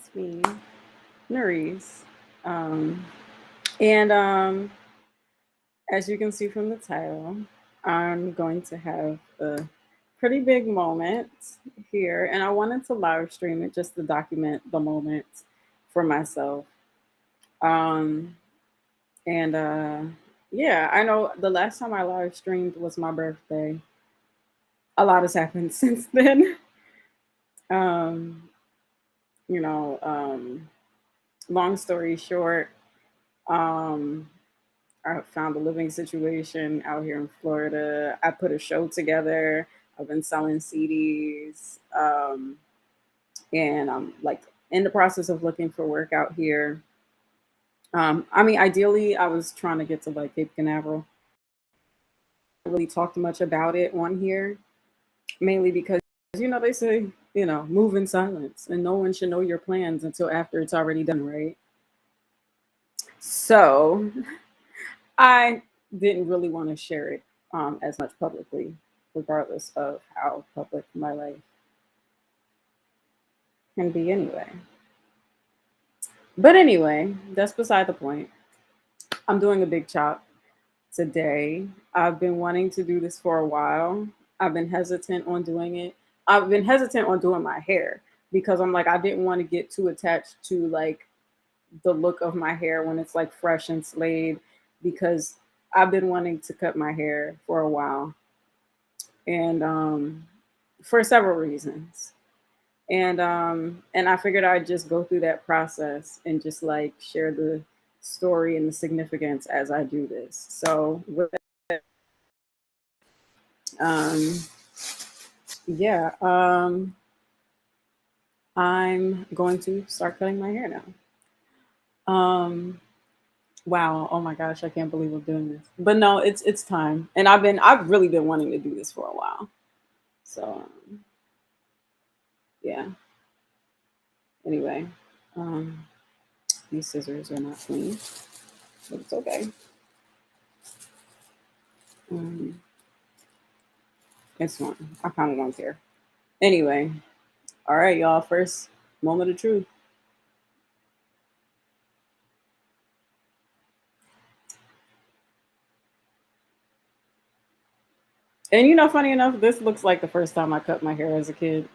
It's me, Nerisse. Um, and as you can see from the title, I'm going to have a pretty big moment here, and I wanted to live stream it just to document the moment for myself. Um, and yeah, I know the last time I live streamed was my birthday. A lot has happened since then. Um, you know, long story short, um, I found a living situation out here in Florida. I put a show together. I've been selling CDs, and I'm like in the process of looking for work out here. I mean, ideally, I was trying to get to like Cape Canaveral. I don't really talked much about it on here, mainly because they say move in silence, and no one should know your plans until after it's already done, right? So I didn't really want to share it as much publicly, regardless of how public my life can be anyway. But anyway, that's beside the point. I'm doing a big chop today. I've been wanting to do this for a while. I've been hesitant on doing it. I've been hesitant on doing my hair because I'm like, I didn't want to get too attached to like the look of my hair when it's like fresh and slayed because I've been wanting to cut my hair for a while and for several reasons. And I figured I'd just go through that process and just like share the story and the significance as I do this. So with um yeah, I'm going to start cutting my hair now. Wow, oh my gosh, I can't believe I'm doing this. But no, it's time. And I've really been wanting to do this for a while. So yeah. Anyway, um these scissors are not clean, but it's okay. Um, it's fine. I kind of don't care. Anyway, all right, y'all. First moment of truth. And funny enough, this looks like the first time I cut my hair as a kid.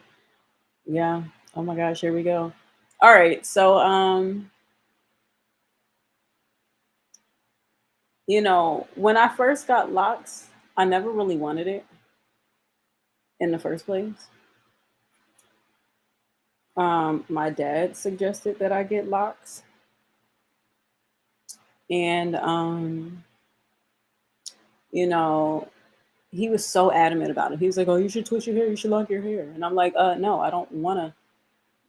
Yeah. Oh my gosh, here we go. All right. So when I first got locks, I never really wanted it in the first place. My dad suggested that I get locks, and you know, he was so adamant about it. He was like, "Oh, you should twist your hair. You should lock your hair." And I'm like, no, I don't want to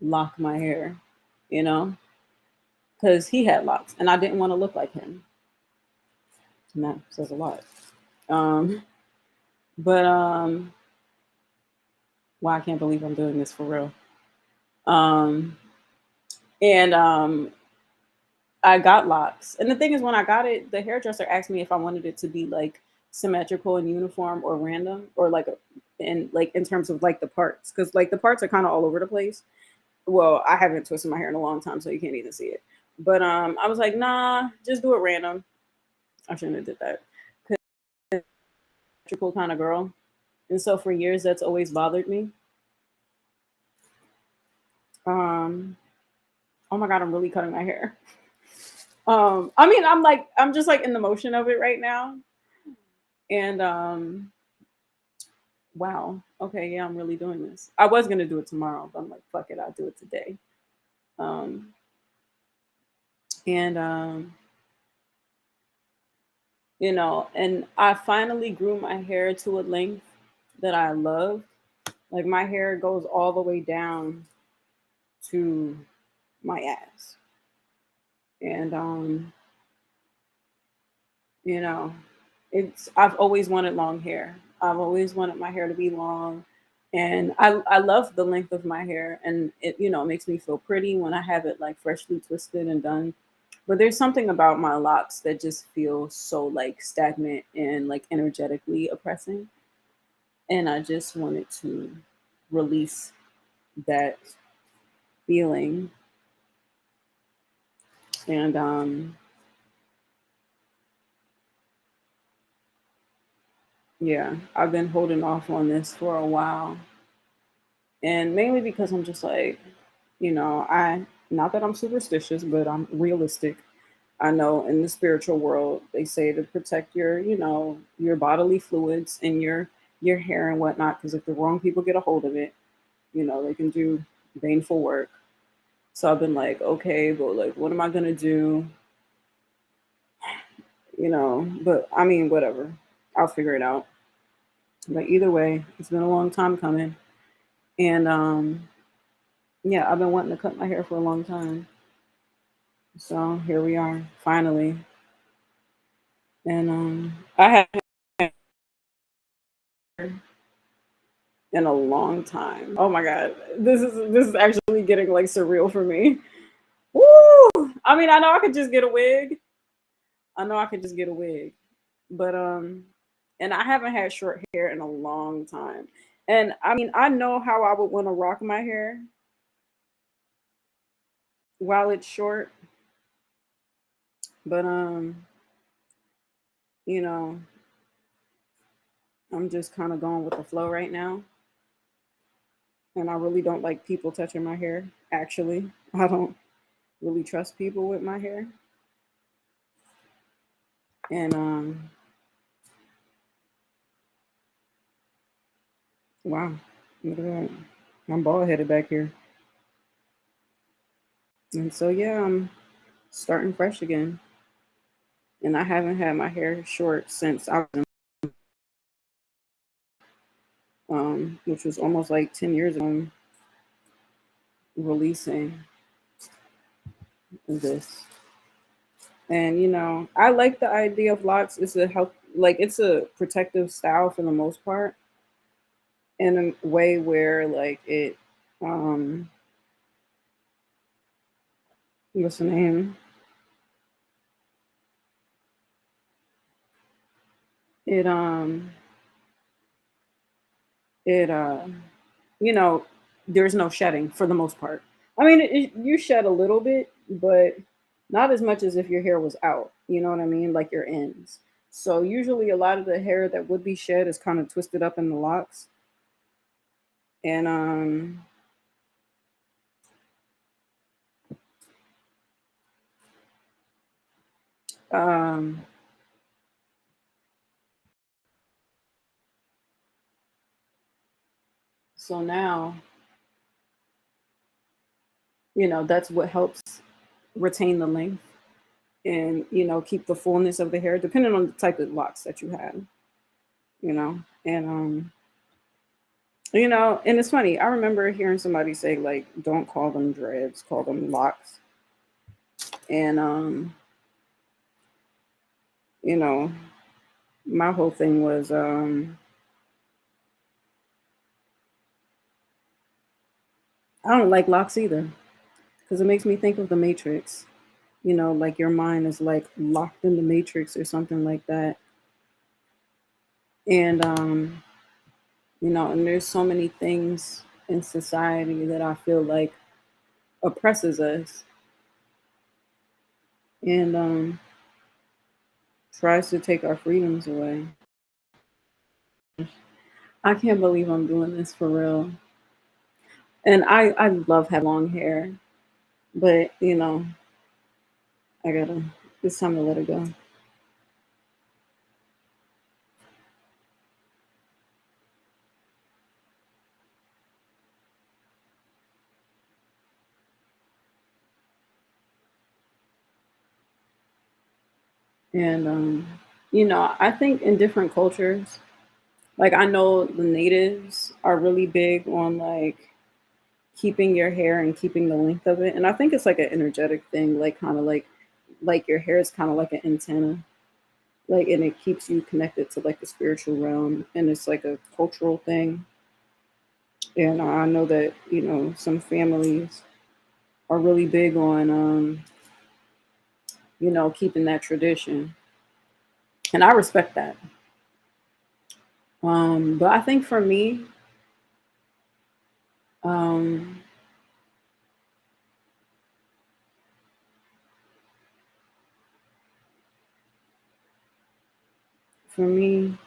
lock my hair, you know, because he had locks, and I didn't want to look like him, and that says a lot. Um, but wow, I can't believe I'm doing this for real. Um, and I got locks, and the thing is, when I got it, the hairdresser asked me if I wanted it to be like symmetrical and uniform or random, or like in terms of like the parts, because like the parts are kind of all over the place. Well, I haven't twisted my hair in a long time, so you can't even see it. But I was like, nah, just do it random. I shouldn't have did that. Symmetrical kind of girl, and so for years that's always bothered me. Um, oh my god, I'm really cutting my hair. I mean, I'm just like in the motion of it right now, and wow, okay, yeah, I'm really doing this. I was gonna do it tomorrow, but I'm like, fuck it, I'll do it today. Um, and and I finally grew my hair to a length that I love. Like my hair goes all the way down to my ass. And you know, I've always wanted long hair. I've always wanted my hair to be long. And I love the length of my hair, and it makes me feel pretty when I have it like freshly twisted and done. But there's something about my locks that just feels so like stagnant and like energetically oppressing. And I just wanted to release that feeling. And yeah, I've been holding off on this for a while. And mainly because I'm just like, I not that I'm superstitious, but I'm realistic. I know in the spiritual world they say to protect your bodily fluids and your hair and whatnot, because if the wrong people get a hold of it, they can do baneful work. So I've been like, okay, but like, what am I gonna do? But I mean, whatever. I'll figure it out. But either way, it's been a long time coming. And yeah, I've been wanting to cut my hair for a long time. So here we are, finally. And I haven't in a long time. Oh my god, this is actually getting like surreal for me. Woo! I mean, I know I could just get a wig. I know I could just get a wig, but and I haven't had short hair in a long time. And I mean, I know how I would want to rock my hair while it's short, but you know, I'm just kind of going with the flow right now. And I really don't like people touching my hair. Actually, I don't really trust people with my hair. And wow, look at that. I'm bald headed back here. And so yeah, I'm starting fresh again. And I haven't had my hair short since I was which was almost like 10 years ago, releasing this. And I like the idea of locks. It's a help, like it's a protective style for the most part, in a way where like it what's the name? It it you know, there's no shedding for the most part. I mean, you shed a little bit, but not as much as if your hair was out. You know what I mean? Like your ends. So usually a lot of the hair that would be shed is kind of twisted up in the locks. And um so now, that's what helps retain the length and keep the fullness of the hair depending on the type of locks that you have, and and it's funny. I remember hearing somebody say like, "Don't call them dreads, call them locks." And you know, my whole thing was I don't like locks either because it makes me think of the Matrix. Like your mind is like locked in the Matrix or something like that. And and there's so many things in society that I feel like oppresses us and tries to take our freedoms away. I can't believe I'm doing this for real. And I love having long hair, but I gotta, it's time to let it go. And I think in different cultures, like I know the natives are really big on like keeping your hair and keeping the length of it. And I think it's like an energetic thing, like kind of like your hair is kind of like an antenna. Like and it keeps you connected to like the spiritual realm and it's like a cultural thing. And I know that, some families are really big on keeping that tradition. And I respect that. But I think for me, um, for me,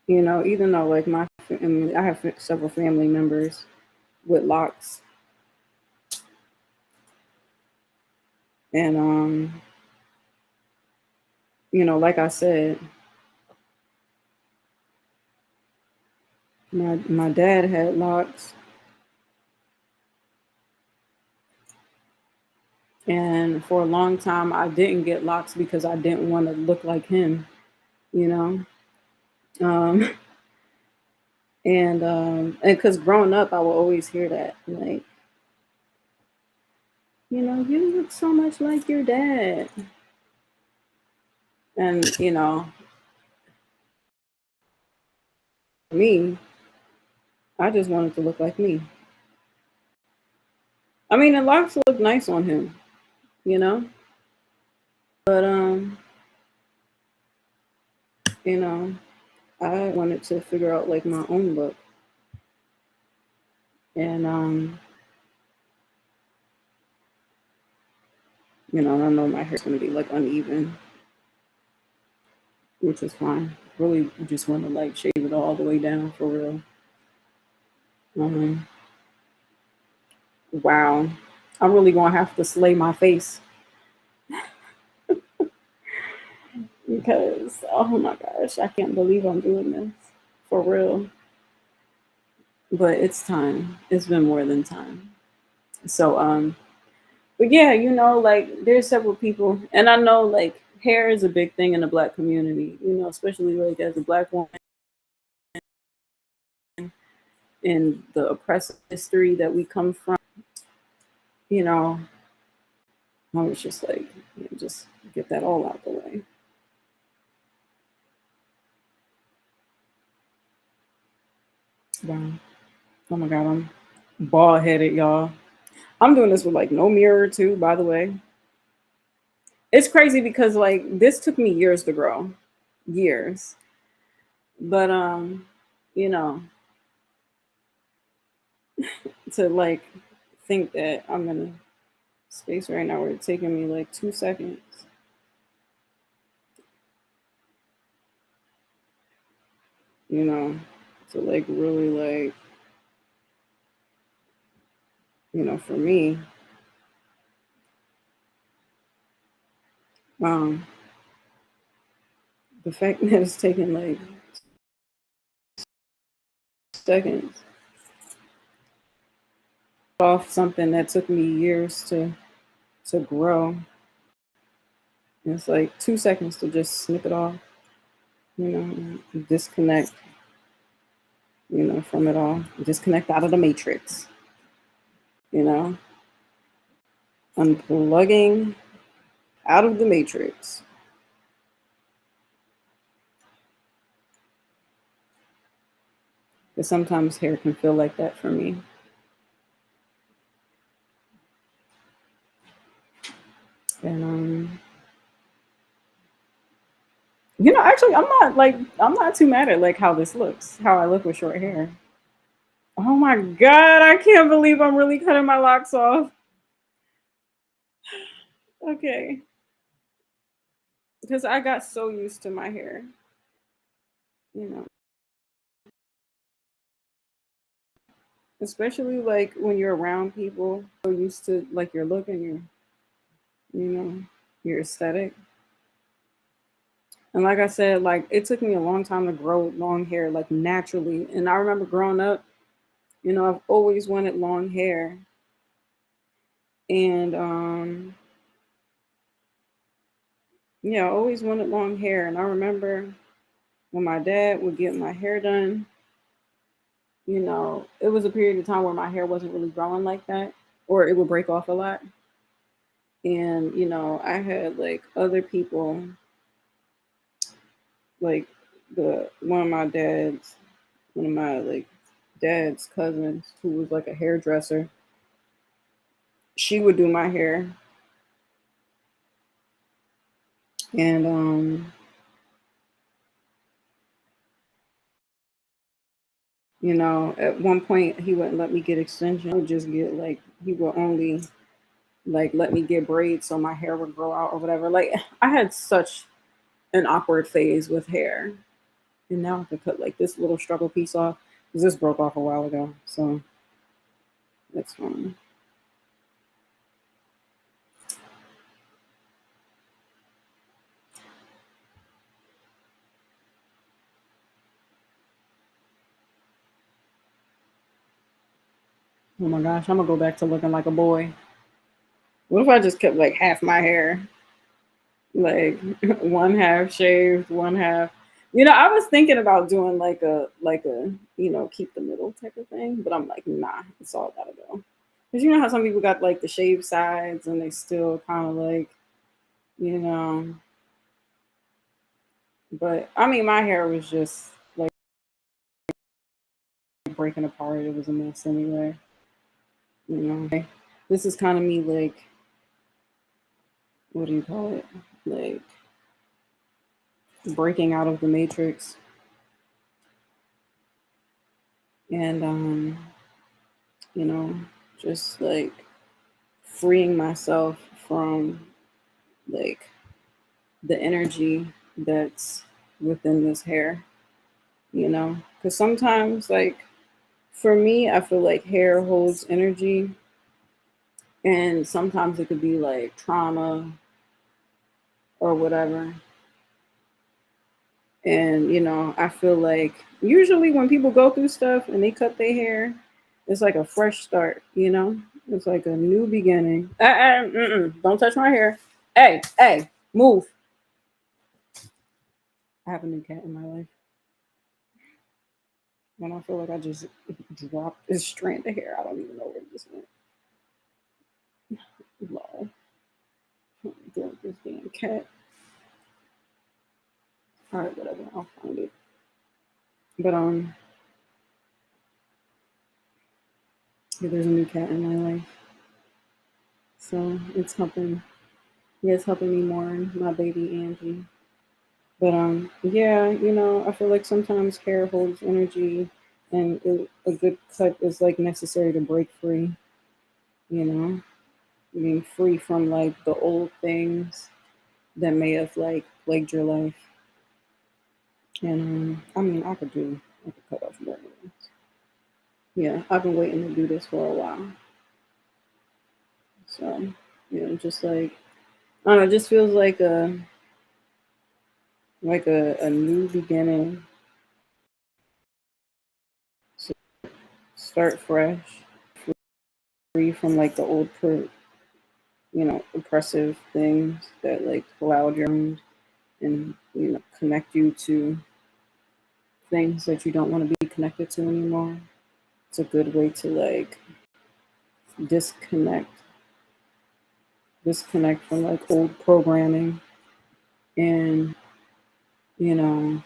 even though like I mean, I have several family members with locks, and like I said, my dad had locks, and for a long time I didn't get locks because I didn't want to look like him, you know. Um, and because growing up, I would always hear that, like, you look so much like your dad, and me, I just wanted to look like me. I mean, the locks look nice on him, you know, but you know, I wanted to figure out like my own look, and I know my hair's gonna be like uneven, which is fine. Really, just want to like shave it all the way down for real. Um, wow, I'm really gonna have to slay my face because oh my gosh, I can't believe I'm doing this for real. But it's time. It's been more than time. So but yeah, like there's several people, and I know like hair is a big thing in the black community, especially like as a black woman in the oppressive history that we come from, you know, I was just like, just get that all out the way. Wow. Oh my God, I'm bald headed, y'all. I'm doing this with like no mirror too, by the way. It's crazy because like this took me years to grow. Years. But you know, to like think that I'm gonna space right now where it's taking me like 2 seconds. You know, to like really like, for me, um, the fact that it's taking like seconds off something that took me years to grow. It's like 2 seconds to just snip it off, disconnect, from it all. Disconnect out of the matrix, you know, unplugging out of the matrix. Because sometimes hair can feel like that for me. And actually, I'm not too mad at like how this looks, how I look with short hair. Oh my God, I can't believe I'm really cutting my locks off. Okay. Because I got so used to my hair, you know, especially like when you're around people, so used to like your look and you know, your aesthetic. And like I said, like it took me a long time to grow long hair, like naturally. And I remember growing up, I've always wanted long hair. And yeah, I always wanted long hair. And I remember when my dad would get my hair done, it was a period of time where my hair wasn't really growing like that, or it would break off a lot. And, I had like other people, like one of my like dad's cousins who was like a hairdresser. She would do my hair. And at one point he wouldn't let me get extensions. I would just get like he would only like let me get braids so my hair would grow out or whatever. Like I had such an awkward phase with hair. And now I can cut like this little struggle piece off because this broke off a while ago. So that's fine. Oh my gosh, I'm gonna go back to looking like a boy. What if I just kept like half my hair? Like one half shaved, one half. I was thinking about doing like a keep the middle type of thing, but I'm like, nah, it's all gotta go. Cause you know how some people got like the shaved sides and they still kind of like, you know. But I mean, my hair was just like breaking apart. It was a mess anyway. You know, this is kind of me like, what do you call it? Like breaking out of the matrix and you know, just like freeing myself from like the energy that's within this hair, because sometimes like for me I feel like hair holds energy, and sometimes it could be like trauma or whatever. And I feel like usually when people go through stuff and they cut their hair, it's like a fresh start. It's like a new beginning. Don't touch my hair. Hey, hey, move. I have a new cat in my life. And I feel like I just dropped this strand of hair. I don't even know where this went. Lol. Deal with this damn cat. All right, whatever. I'll find it. But yeah, there's a new cat in my life, so it's helping. Yeah, it's helping me mourn my baby Angie. But yeah, I feel like sometimes hair holds energy, and a good cut is like necessary to break free. You know, being free from like the old things that may have like plagued your life. And I mean, I could cut off more. Yeah, I've been waiting to do this for a while. So, just like I don't know, it just feels like a new beginning. So start fresh, free from like the old, oppressive things that like cloud your mind and connect you to things that you don't want to be connected to anymore. It's a good way to like disconnect, disconnect from like old programming and you know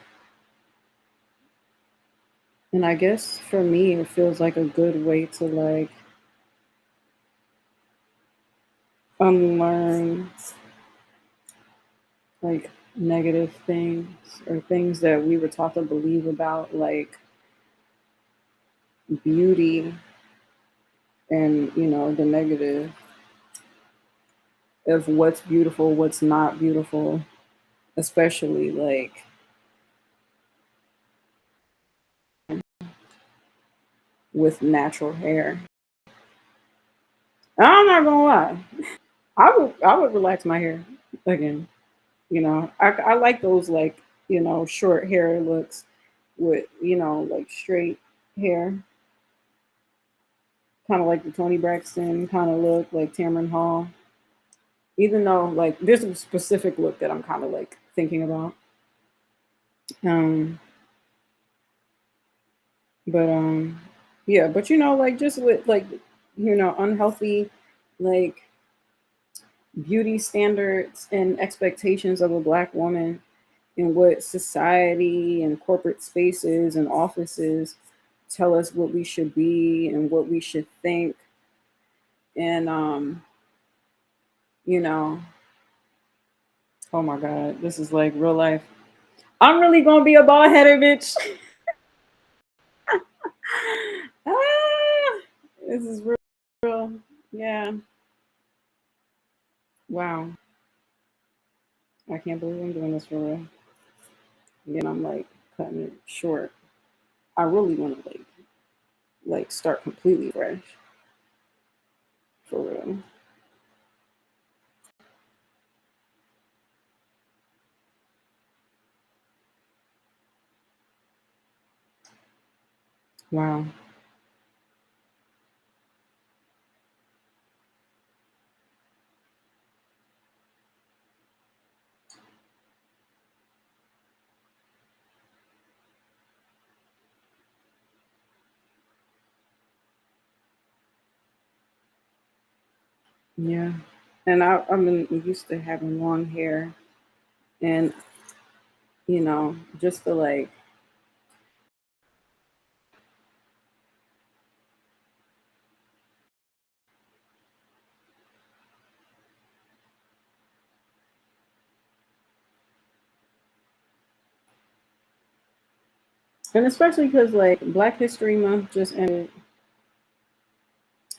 and I guess for me it feels like a good way to like unlearn like negative things or things that we were taught to believe about like beauty and the negative of what's beautiful, what's not beautiful, especially like with natural hair. I'm not gonna lie. I would relax my hair again. I like those like short hair looks with like straight hair, kind of like the Tony Braxton kind of look, like Tamron Hall. Even though like there's a specific look that I'm kind of like thinking about. Um, but yeah, but like just with like unhealthy like beauty standards and expectations of a black woman and what society and corporate spaces and offices tell us what we should be and what we should think. And you know, oh my god, this is like real life. I'm really gonna be a bald headed bitch. Ah, this is real. Yeah. Wow. I can't believe I'm doing this for real. Again, I'm like cutting it short. I really want to like start completely fresh for real. Wow. Yeah. And I've been used to having long hair, and just to like, and especially because like Black History Month just ended,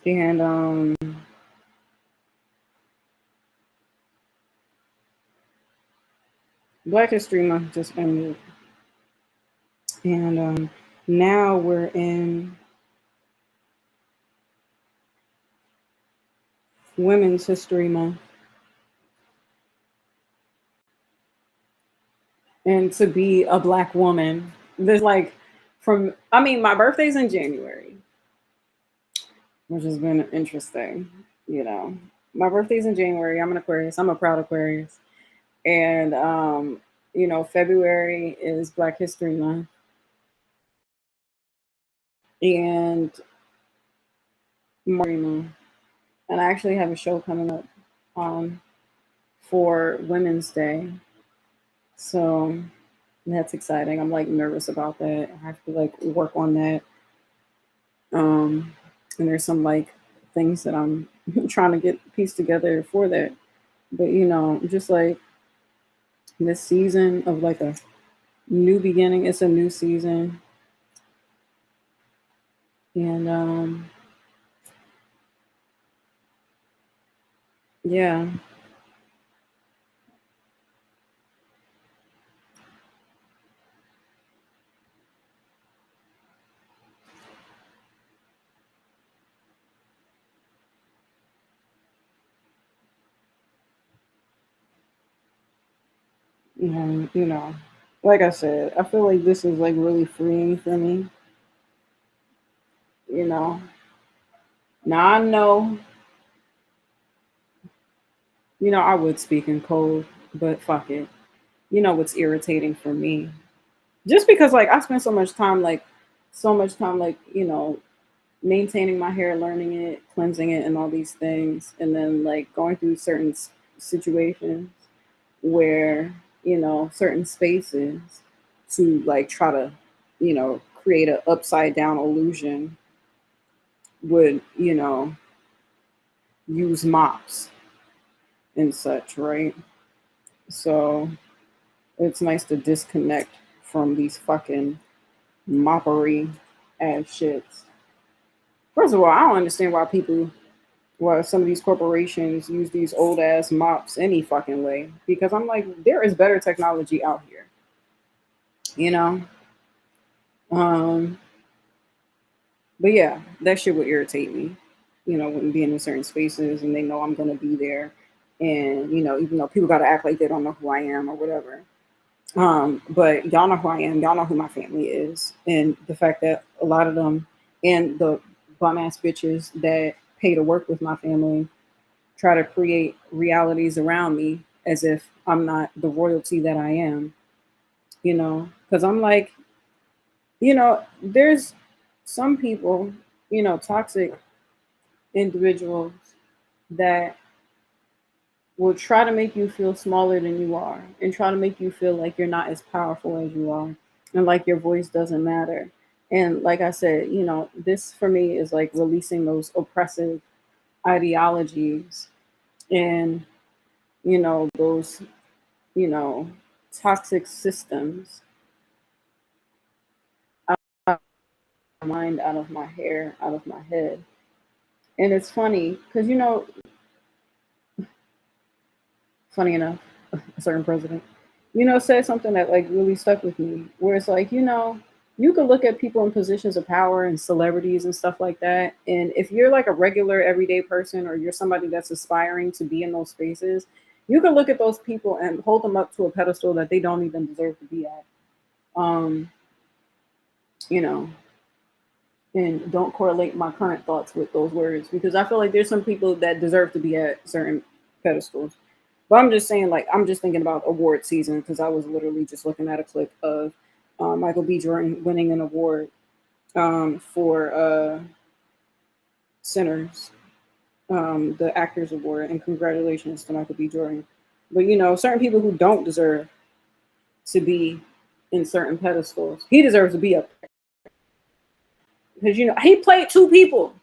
and Black History Month just ended, and now we're in Women's History Month, and to be a Black woman, there's like, from I mean, my birthday's in January, which has been interesting. You know, my birthday's in January. I'm an Aquarius. I'm a proud Aquarius, and February is Black History Month, and March, and I actually have a show coming up um, for Women's Day, so that's exciting. I'm like nervous about that. I have to like work on that, um, and there's some like things that I'm trying to get pieced together for that. But just like this season of like a new beginning, it's a new season, and yeah, and like I said, I feel like this is like really freeing for me. You know, now I know, I would speak in code, but fuck it. You know what's irritating for me? Just because like I spent so much time like maintaining my hair, learning it, cleansing it, and all these things, and then like going through certain situations where certain spaces to like try to create a upside down illusion would use mops and such, right? So it's nice to disconnect from these fucking moppery ass shits. First of all, I don't understand why some of these corporations use these old ass mops any fucking way. Because I'm like, there is better technology out here, you know. Um, but yeah, that shit would irritate me. When being in certain spaces and they know I'm gonna be there, and even though people gotta act like they don't know who I am or whatever. But y'all know who I am. Y'all know who my family is, and the fact that a lot of them and the bum ass bitches that pay to work with my family try to create realities around me as if I'm not the royalty that I am. Because I'm like, there's some people, toxic individuals that will try to make you feel smaller than you are and try to make you feel like you're not as powerful as you are and like your voice doesn't matter. And like I said, this for me is like releasing those oppressive ideologies and, those, you know, toxic systems out of my mind, out of my hair, out of my head. And it's funny because, funny enough, a certain president, said something that like really stuck with me, where it's like, you could look at people in positions of power and celebrities and stuff like that. And if you're like a regular everyday person, or you're somebody that's aspiring to be in those spaces, you can look at those people and hold them up to a pedestal that they don't even deserve to be at. Um, you know, and don't correlate my current thoughts with those words, because I feel like there's some people that deserve to be at certain pedestals. But I'm just saying, like, I'm just thinking about award season, because I was literally just looking at a clip of Michael B. Jordan winning an award for Sinners, the Actors Award, and congratulations to Michael B. Jordan. But certain people who don't deserve to be in certain pedestals, he deserves to be up there, because he played two people.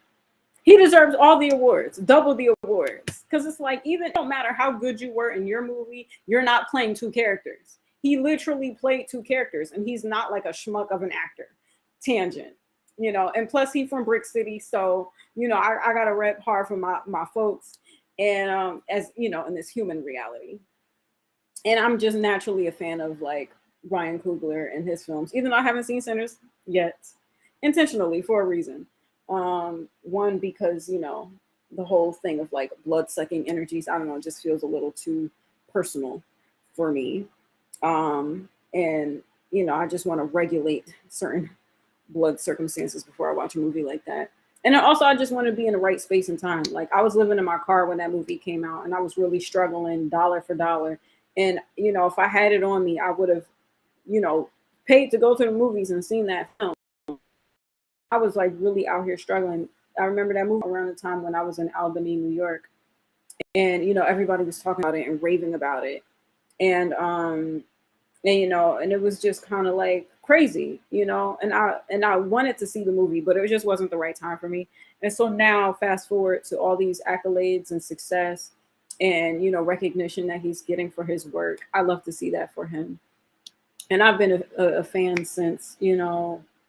He deserves all the awards, double the awards. Because it's like, even it don't matter how good you were in your movie, you're not playing two characters. He literally played two characters, and he's not like a schmuck of an actor. Tangent, and plus he from Brick City, so I gotta rep hard for my folks, and as in this human reality. And I'm just naturally a fan of like Ryan Coogler and his films, even though I haven't seen Sinners yet, intentionally for a reason. One, because the whole thing of like blood sucking energies, I don't know, just feels a little too personal for me. And I just want to regulate certain blood circumstances before I watch a movie like that. And also, I just want to be in the right space and time. Like, I was living in my car when that movie came out, and I was really struggling dollar for dollar. And if I had it on me, I would have, paid to go to the movies and seen that film. I was like really out here struggling. I remember that movie around the time when I was in Albany, New York, and everybody was talking about it and raving about it, and and it was just kind of like crazy, and I wanted to see the movie, but it just wasn't the right time for me. And so now, fast forward to all these accolades and success, and recognition that he's getting for his work. I love to see that for him, and I've been a fan since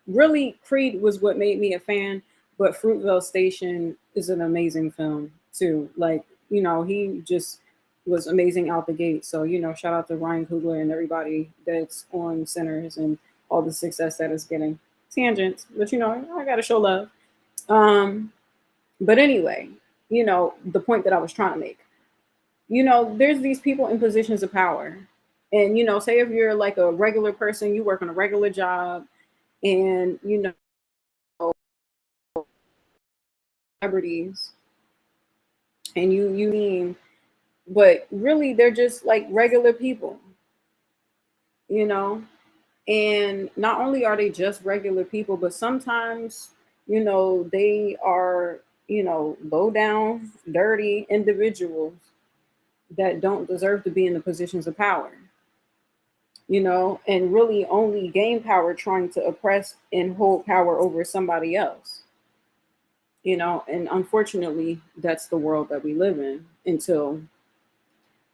really Creed was what made me a fan, but Fruitvale Station is an amazing film too. Like he just was amazing out the gate. So shout out to Ryan Coogler and everybody that's on Sinners and all the success that it's getting. Tangents, but I gotta show love. Um, but anyway, the point that I was trying to make. There's these people in positions of power. And say if you're like a regular person, you work on a regular job, and celebrities, and you mean, but really they're just like regular people, you know and not only are they just regular people, but sometimes they are low down, dirty individuals that don't deserve to be in the positions of power, and really only gain power trying to oppress and hold power over somebody else. And unfortunately, that's the world that we live in until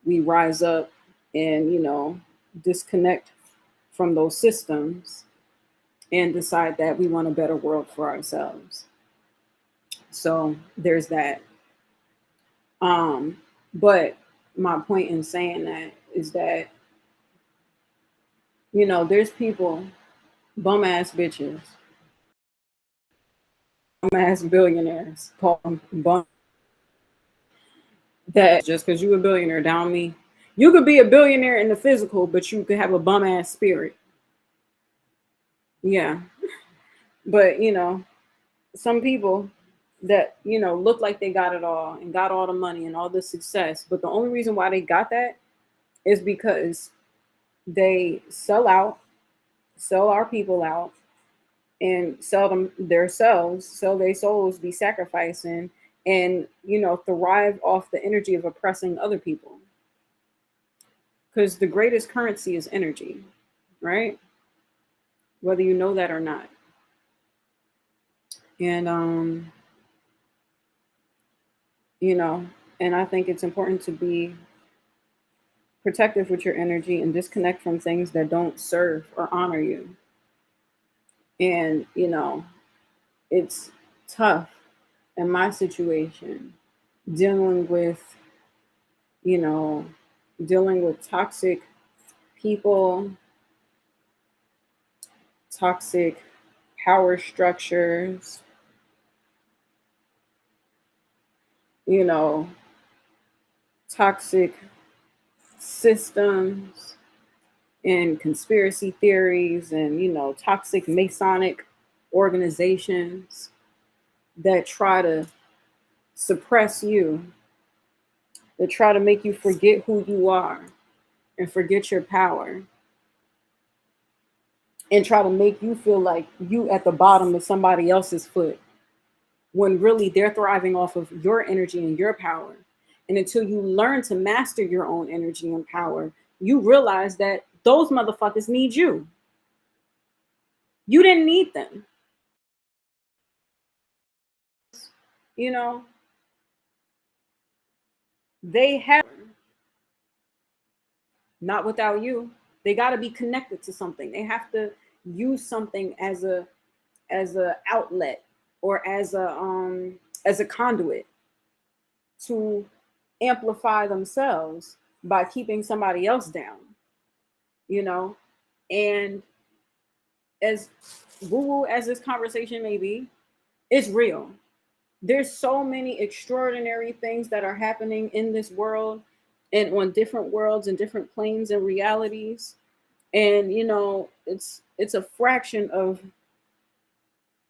we rise up and, disconnect from those systems and decide that we want a better world for ourselves. So there's that. But my point in saying that is that, there's people, bum ass bitches, bum ass billionaires, call them bum, that just because you a billionaire down me. You could be a billionaire in the physical, but you could have a bum ass spirit. Yeah. But some people that look like they got it all and got all the money and all the success, but the only reason why they got that is because they sell our people out, and sell them themselves, sell their souls, be sacrificing, and thrive off the energy of oppressing other people. Because the greatest currency is energy, right? Whether you know that or not. And you know, and I think it's important to be protective with your energy and disconnect from things that don't serve or honor you. And it's tough in my situation dealing with, you know, dealing with toxic people, toxic power structures, you know, toxic systems and conspiracy theories and, toxic Masonic organizations that try to suppress you, that try to make you forget who you are and forget your power and try to make you feel like you at the bottom of somebody else's foot when really they're thriving off of your energy and your power. And until you learn to master your own energy and power, you realize that those motherfuckers need you. You didn't need them. You know, they have not without you. They got to be connected to something. They have to use something as a outlet or as a conduit to amplify themselves by keeping somebody else down, you know? And as woo woo as this conversation may be, it's real. There's so many extraordinary things that are happening in this world and on different worlds and different planes and realities. And it's a fraction of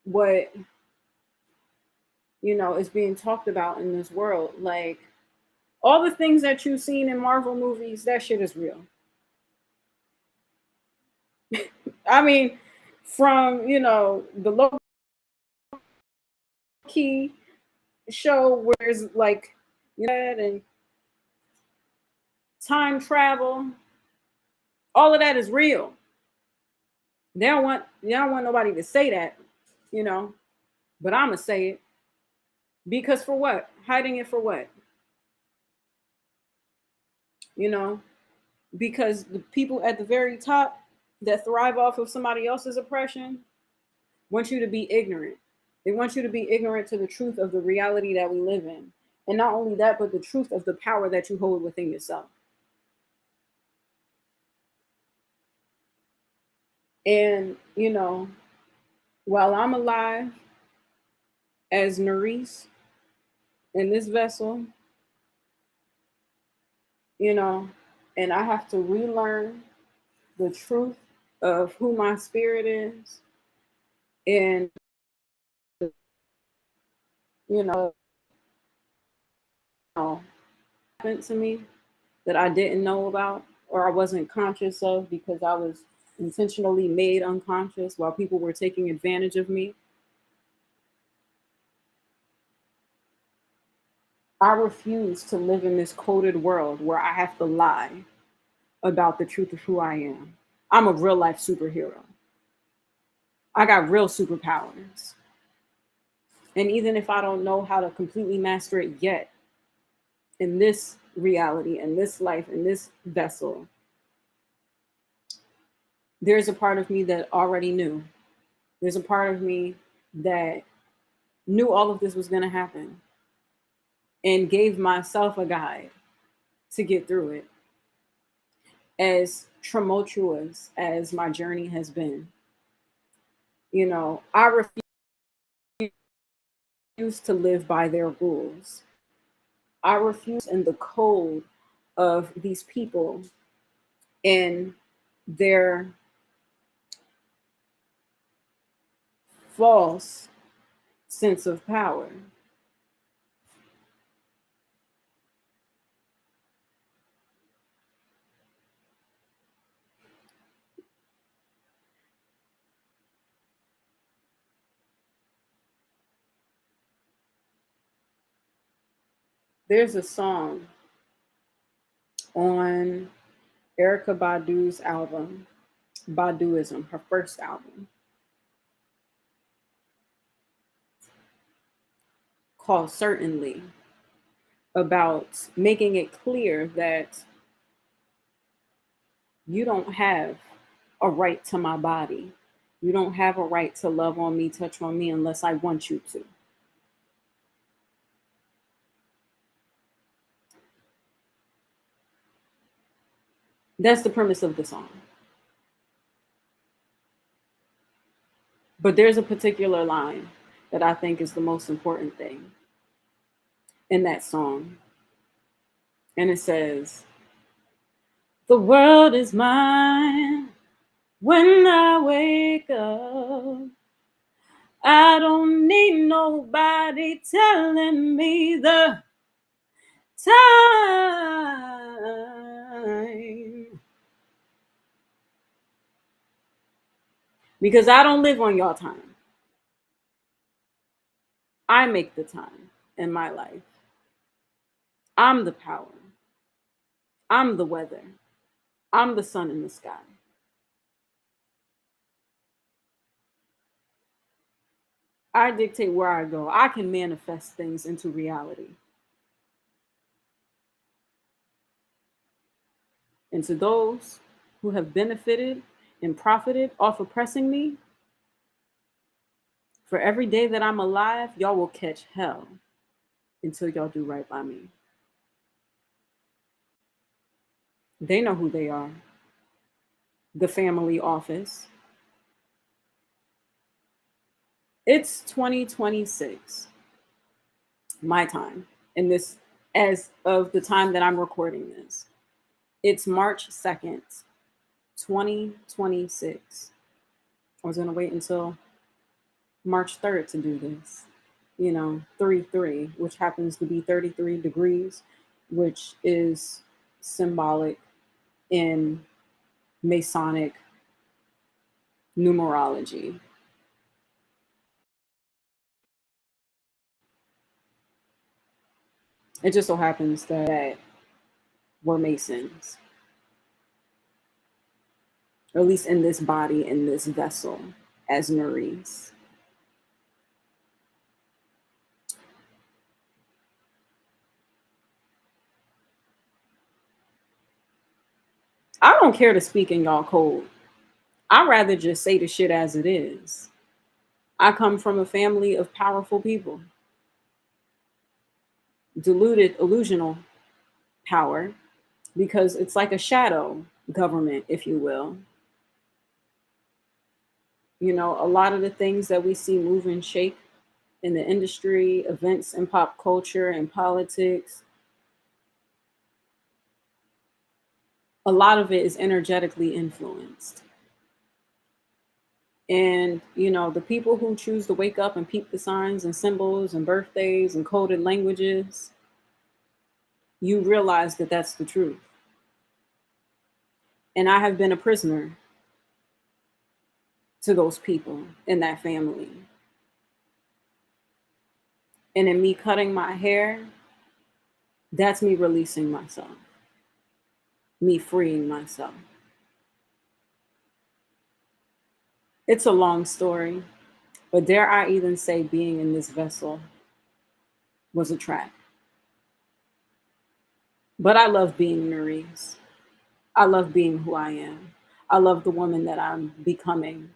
what is being talked about in this world. Like all the things that you've seen in Marvel movies, that shit is real. I mean, from the low key show where it's like and time travel, all of that is real. They don't want nobody to say that, but I'ma say it because for what? Hiding it for what? You know, because the people at the very top that thrive off of somebody else's oppression want you to be ignorant. They want you to be ignorant to the truth of the reality that we live in. And not only that, but the truth of the power that you hold within yourself. And, while I'm alive as Narisse in this vessel, and I have to relearn the truth of who my spirit is and, you know, happened to me that I didn't know about or I wasn't conscious of because I was intentionally made unconscious while people were taking advantage of me. I refuse to live in this coded world where I have to lie about the truth of who I am. I'm a real life superhero. I got real superpowers. And even if I don't know how to completely master it yet, in this reality, in this life, in this vessel, there's a part of me that already knew. There's a part of me that knew all of this was going to happen and gave myself a guide to get through it. As tumultuous as my journey has been, I refuse to live by their rules. I refuse in the code of these people and their false sense of power. There's a song on Erica Badu's album, Baduism, her first album, called Certainly, about making it clear that you don't have a right to my body. You don't have a right to love on me, touch on me, unless I want you to. That's the premise of the song. But there's a particular line that I think is the most important thing in that song. And it says, "The world is mine when I wake up. I don't need nobody telling me the time. Because I don't live on y'all time. I make the time in my life. I'm the power. I'm the weather. I'm the sun in the sky. I dictate where I go. I can manifest things into reality. And to those who have benefited and profited off oppressing me, for every day that I'm alive, y'all will catch hell until y'all do right by me." They know who they are. The family office. It's 2026, my time. And this, as of the time that I'm recording this, it's March 2nd, 2026. I was going to wait until March 3rd to do this. 3-3, which happens to be 33 degrees, which is symbolic in Masonic numerology. It just so happens that we're Masons, or at least in this body, in this vessel, as Nerisse. I don't care to speak in y'all code. I'd rather just say the shit as it is. I come from a family of powerful people. Diluted, illusional power, because it's like a shadow government, if you will. A lot of the things that we see move and shake in the industry, events and pop culture and politics, a lot of it is energetically influenced. And, the people who choose to wake up and peep the signs and symbols and birthdays and coded languages, you realize that that's the truth. And I have been a prisoner to those people in that family. And in me cutting my hair, that's me releasing myself, me freeing myself. It's a long story, but dare I even say being in this vessel was a trap. But I love being Nerisse. I love being who I am. I love the woman that I'm becoming.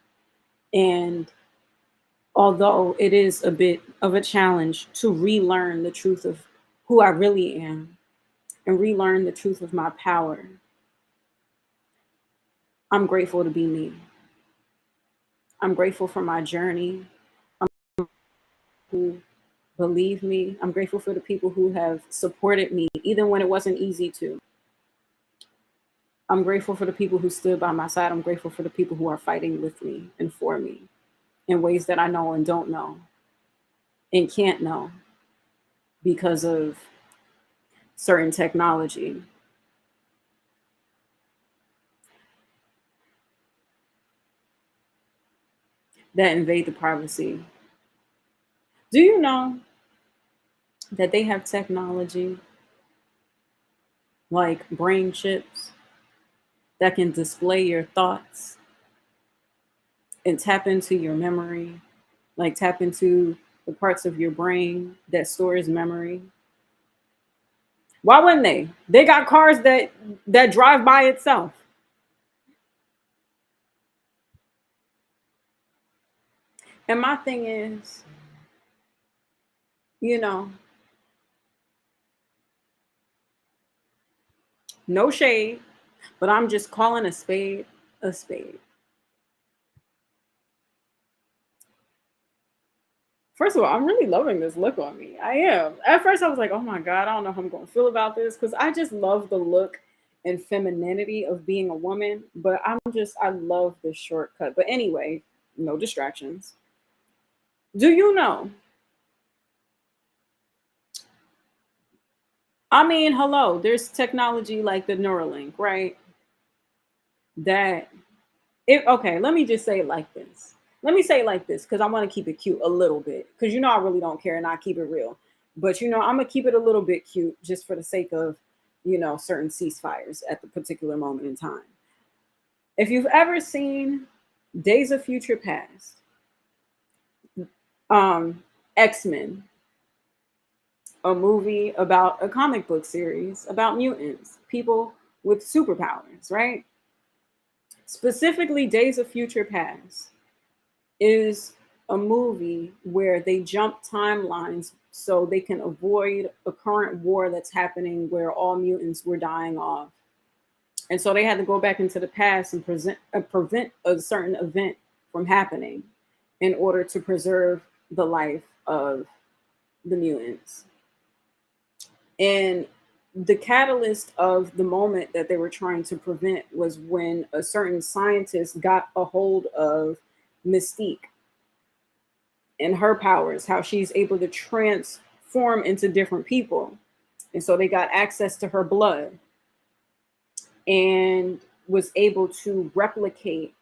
And although it is a bit of a challenge to relearn the truth of who I really am and relearn the truth of my power, I'm grateful to be me. I'm grateful for my journey. I'm who believe me. I'm grateful for the people who have supported me, even when it wasn't easy to. I'm grateful for the people who stood by my side. I'm grateful for the people who are fighting with me and for me in ways that I know and don't know and can't know because of certain technology. That invade the privacy. Do you know that they have technology like brain chips that can display your thoughts and tap into your memory, like tap into the parts of your brain that stores memory? Why wouldn't they? They got cars that drive by itself. And my thing is, you know, no shade, But I'm just calling a spade a spade. First of all, I'm really loving this look on me. I am. At first, I was like, oh my God, I don't know how I'm going to feel about this because I just love the look and femininity of being a woman. But I love the shortcut. But anyway, no distractions. Do you know? I mean, hello, there's technology like the Neuralink, right? That okay, let me just say it like this. Let me say it like this because I want to keep it cute a little bit because I really don't care and I keep it real. But I'm gonna keep it a little bit cute just for the sake of certain ceasefires at the particular moment in time. If you've ever seen Days of Future Past, X-Men, a movie about a comic book series about mutants, people with superpowers, right? Specifically, Days of Future Past is a movie where they jump timelines so they can avoid a current war that's happening where all mutants were dying off. And so they had to go back into the past and prevent a certain event from happening in order to preserve the life of the mutants. And the catalyst of the moment that they were trying to prevent was when a certain scientist got a hold of Mystique and her powers, how she's able to transform into different people. And so they got access to her blood and was able to replicate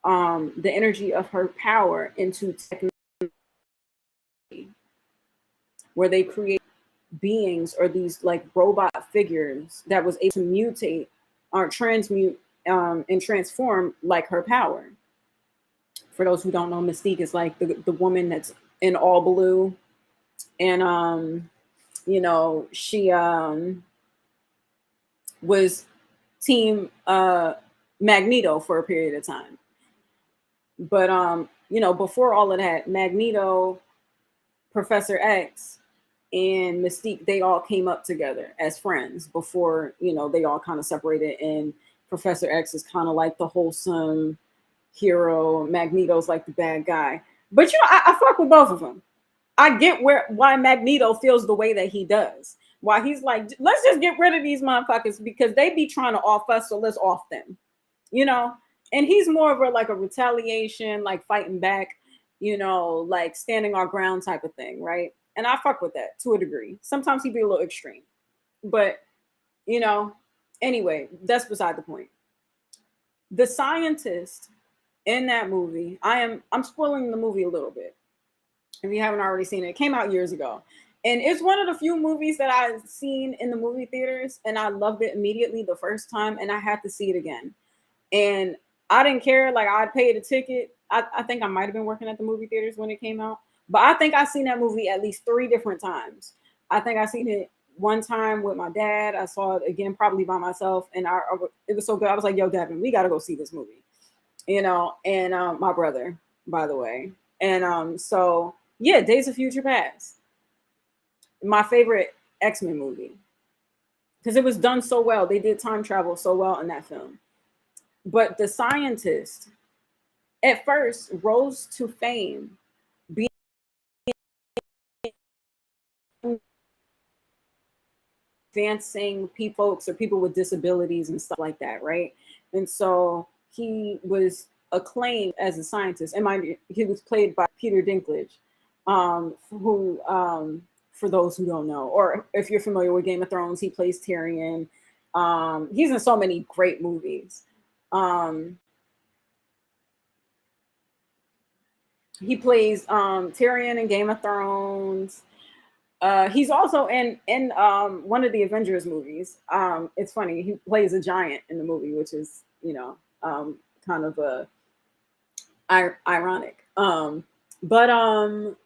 the energy of her power into technology, where they create beings or these like robot figures that was able to mutate or transmute and transform like her power. For those who don't know, Mystique is like the woman that's in all blue. And she was team Magneto for a period of time. But before all of that, Magneto, Professor X, and Mystique, they all came up together as friends before, they all kind of separated. And Professor X is kind of like the wholesome hero. Magneto's like the bad guy. But I fuck with both of them. I get why Magneto feels the way that he does. Why he's like, let's just get rid of these motherfuckers because they be trying to off us, so let's off them. And he's more of a retaliation, like fighting back, like standing our ground type of thing, right? And I fuck with that to a degree. Sometimes he be a little extreme, but you know, anyway, that's beside the point. The scientist in that movie, I'm spoiling the movie a little bit. If you haven't already seen it, it came out years ago. And it's one of the few movies that I've seen in the movie theaters, and I loved it immediately the first time, and I had to see it again. And I didn't care. Like, I paid a ticket. I think I might have been working at the movie theaters when it came out. But I think I've seen that movie at least 3 different times. I think I seen it one time with my dad. I saw it again probably by myself. And it was so good. I was like, yo, Devin, we got to go see this movie. And my brother, by the way. And so, yeah, Days of Future Past. My favorite X-Men movie. Because it was done so well. They did time travel so well in that film. But the scientist at first rose to fame being advancing folks or people with disabilities and stuff like that, right? And so he was acclaimed as a scientist. And mind you, he was played by Peter Dinklage, who, for those who don't know, or if you're familiar with Game of Thrones, he plays Tyrion. He's in so many great movies. He plays Tyrion in Game of Thrones. He's also in one of the Avengers movies. It's funny, he plays a giant in the movie, which is kind of ironic. But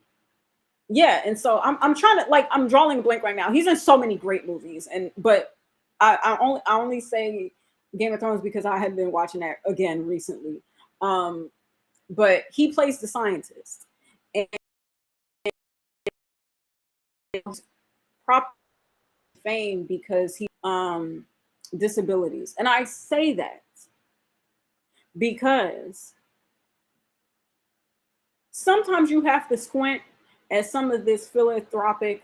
yeah, and so I'm trying to, like, I'm drawing a blank right now. He's in so many great movies, but I only say Game of Thrones because I had been watching that again recently. But he plays the scientist, and proper fame because he disabilities. And I say that because sometimes you have to squint at some of this philanthropic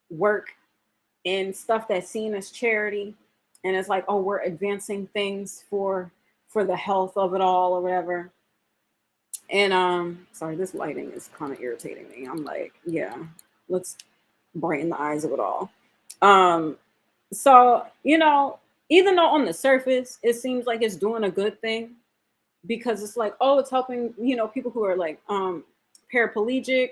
work and stuff that's seen as charity, and it's like, oh, we're advancing things for the health of it all or whatever. And sorry, this lighting is kind of irritating me. I'm like, yeah, let's brighten the eyes of it all. um so even though on the surface it seems like it's doing a good thing, because it's like, oh, it's helping, people who are like paraplegic,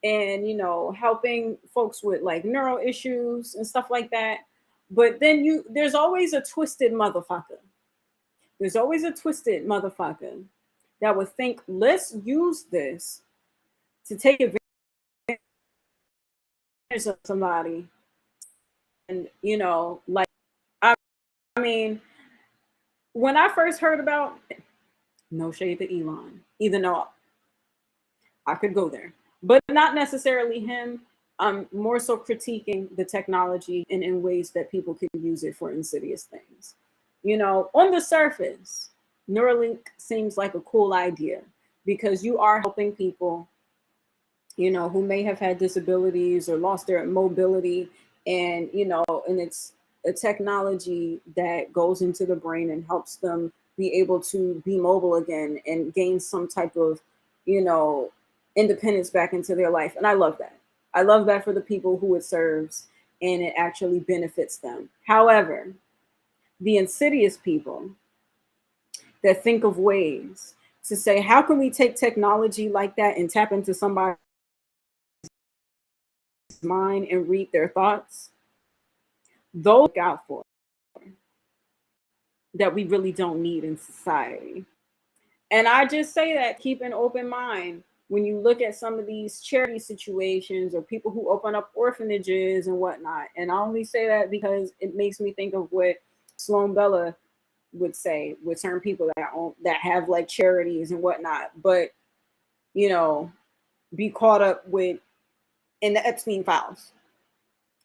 and helping folks with like neuro issues and stuff like that. But then there's always a twisted motherfucker. There's always a twisted motherfucker that would think, let's use this to take advantage of somebody. And like, I, I mean, when I first heard about, no shade to Elon, even though I could go there, but not necessarily him. I'm more so critiquing the technology and in ways that people can use it for insidious things. On the surface, Neuralink seems like a cool idea because you are helping people, who may have had disabilities or lost their mobility. And, and it's a technology that goes into the brain and helps them be able to be mobile again and gain some type of, you know, independence back into their life. And I love that. I love that for the people who it serves and it actually benefits them. However, the insidious people that think of ways to say, how can we take technology like that and tap into somebody's mind and read their thoughts? Those look out for that we really don't need in society. And I just say that, keep an open mind when you look at some of these charity situations or people who open up orphanages and whatnot. And I only say that because it makes me think of what Sloan Bella would say with certain people that have like charities and whatnot, but be caught up with in the Epstein files.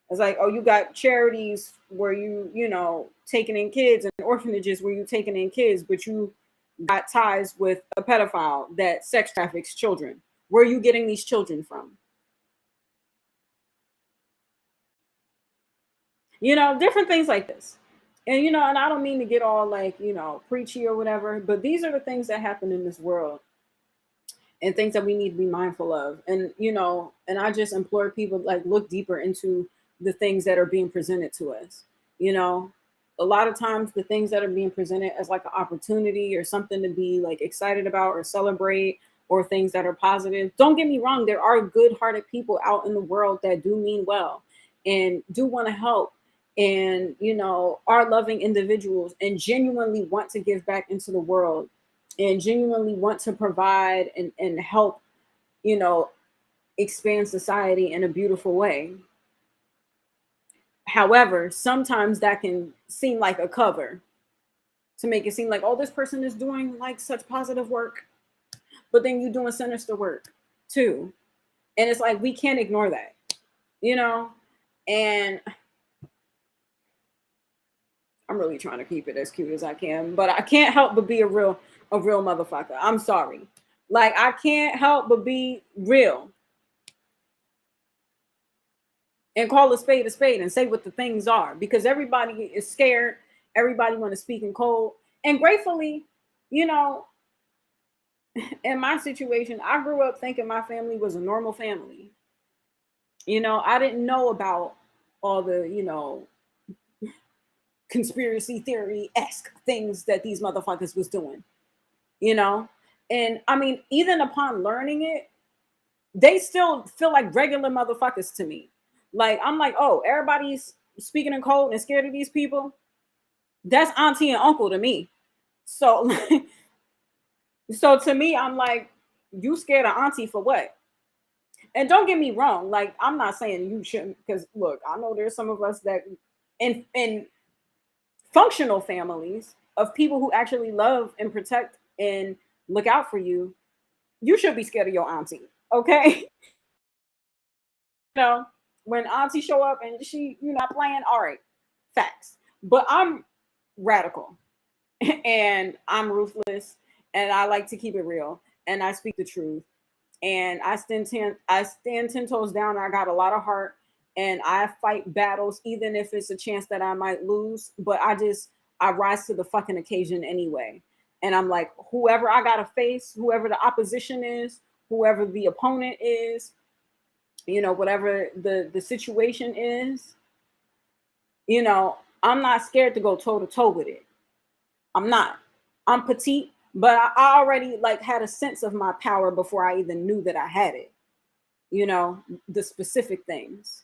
It's like, oh, you got charities where you taking in kids, and orphanages where you taking in kids, but you got ties with a pedophile that sex traffics children. Where are you getting these children from? Different things like this. And I don't mean to get all like, preachy or whatever, but these are the things that happen in this world and things that we need to be mindful of. And I just implore people, like, look deeper into the things that are being presented to us. you know a lot of times the things that are being presented as like an opportunity or something to be like excited about or celebrate, or things that are positive. Don't get me wrong, there are good-hearted people out in the world that do mean well and do want to help, and are loving individuals and genuinely want to give back into the world and genuinely want to provide and help, you know, expand society in a beautiful way. However, sometimes that can seem like a cover to make it seem like, oh, this person is doing like such positive work, but then you're doing sinister work too. And it's like, we can't ignore that, you know? And I'm really trying to keep it as cute as I can, but I can't help but be a real motherfucker. I'm sorry. Like, I can't help but be real and call a spade and say what the things are, because everybody is scared. Everybody want to speak in code. And gratefully, you know, in my situation, I grew up thinking my family was a normal family. I didn't know about all the, conspiracy theory-esque things that these motherfuckers was doing, you know? And I mean, even upon learning it, they still feel like regular motherfuckers to me. Like, I'm like, oh, everybody's speaking in code and scared of these people. That's auntie and uncle to me. So, so to me, I'm like, you scared of auntie for what? And don't get me wrong, like, I'm not saying you shouldn't, because look, I know there's some of us that in functional families of people who actually love and protect and look out for you, you should be scared of your auntie. Okay. When auntie show up and she, not playing, all right, facts. But I'm radical and I'm ruthless and I like to keep it real and I speak the truth and I stand 10 toes down. I got a lot of heart and I fight battles even if it's a chance that I might lose, but I rise to the fucking occasion anyway. And I'm like, whoever I gotta face, whoever the opposition is, whoever the opponent is, whatever the situation is, I'm not scared to go toe to toe with it. I'm not. I'm petite, but I already like had a sense of my power before I even knew that I had it. The specific things.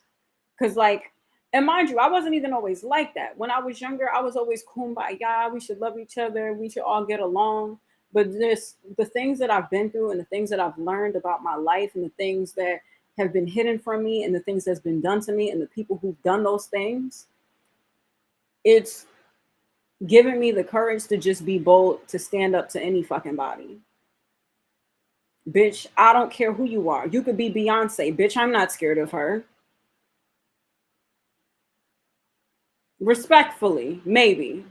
Cause like, and mind you, I wasn't even always like that. When I was younger, I was always kumbaya. We should love each other. We should all get along. But the things that I've been through and the things that I've learned about my life and the things that have been hidden from me and the things that's been done to me and the people who've done those things, it's given me the courage to just be bold, to stand up to any fucking body. Bitch, I don't care who you are. You could be Beyonce. Bitch, I'm not scared of her. Respectfully, maybe.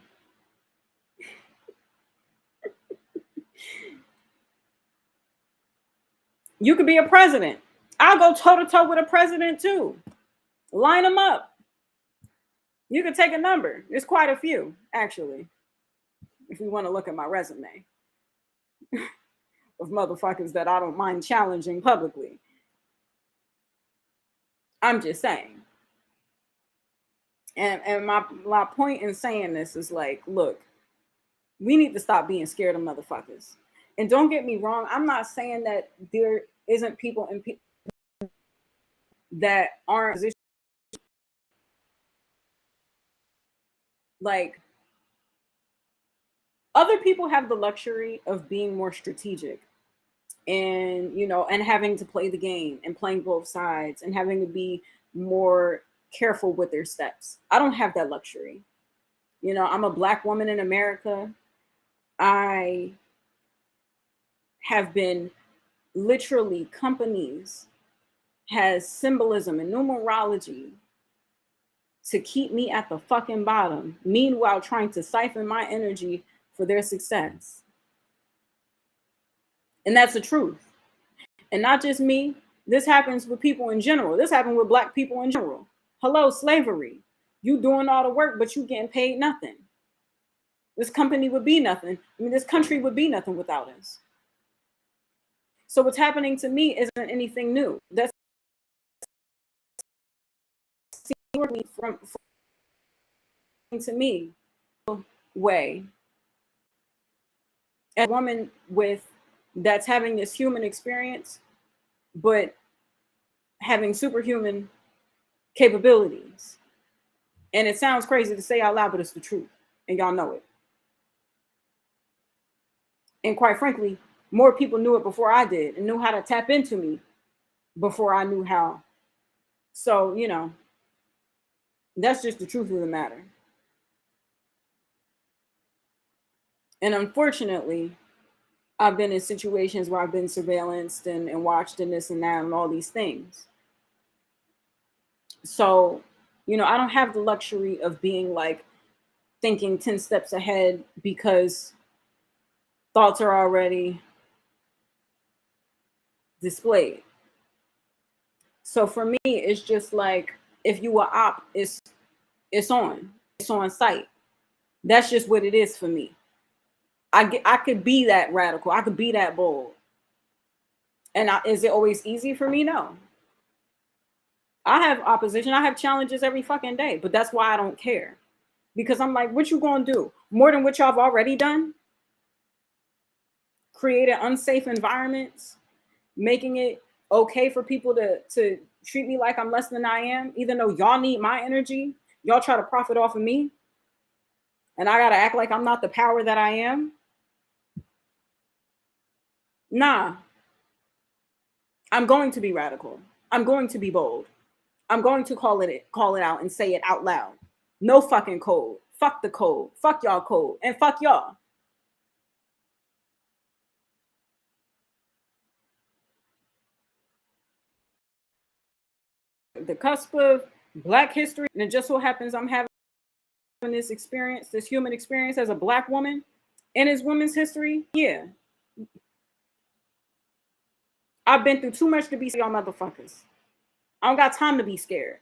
You could be a president. I'll go toe to toe with a president too. Line them up. You could take a number. There's quite a few, actually, if we want to look at my resume of motherfuckers that I don't mind challenging publicly. I'm just saying. And my point in saying this is like, look, we need to stop being scared of motherfuckers. And don't get me wrong, I'm not saying that there isn't people that aren't like other people have the luxury of being more strategic and and having to play the game and playing both sides and having to be more careful with their steps. I don't have that luxury. I'm a Black woman in America. I have been literally companies has symbolism and numerology to keep me at the fucking bottom, meanwhile trying to siphon my energy for their success. And that's the truth. And not just me. This happens with people in general. This happened with Black people in general. Hello, slavery. You doing all the work, but you getting paid nothing. This company would be nothing. I mean, this country would be nothing without us. So what's happening to me isn't anything new. That's from to me way. As a woman that's having this human experience, but having superhuman capabilities. And it sounds crazy to say out loud, but it's the truth. And y'all know it. And quite frankly, more people knew it before I did and knew how to tap into me before I knew how. So, that's just the truth of the matter. And unfortunately, I've been in situations where I've been surveillanced and watched and this and that and all these things. So, I don't have the luxury of being like thinking 10 steps ahead because thoughts are already displayed. So for me, it's just like if you are op, it's on site. That's just what it is for me. I could be that radical. I could be that bold. And is it always easy for me? No. I have opposition. I have challenges every fucking day, but that's why I don't care. Because I'm like, what you gonna do? More than what y'all have already done? Created unsafe environments, making it okay for people to treat me like I'm less than I am, even though y'all need my energy. Y'all try to profit off of me. And I gotta act like I'm not the power that I am. Nah. I'm going to be radical. I'm going to be bold. I'm going to call it out and say it out loud. No fucking code. Fuck the code. Fuck y'all code. And fuck y'all. The cusp of Black history, and it just so happens I'm having this experience, this human experience as a Black woman in his women's history, yeah. I've been through too much to be y'all motherfuckers. I don't got time to be scared.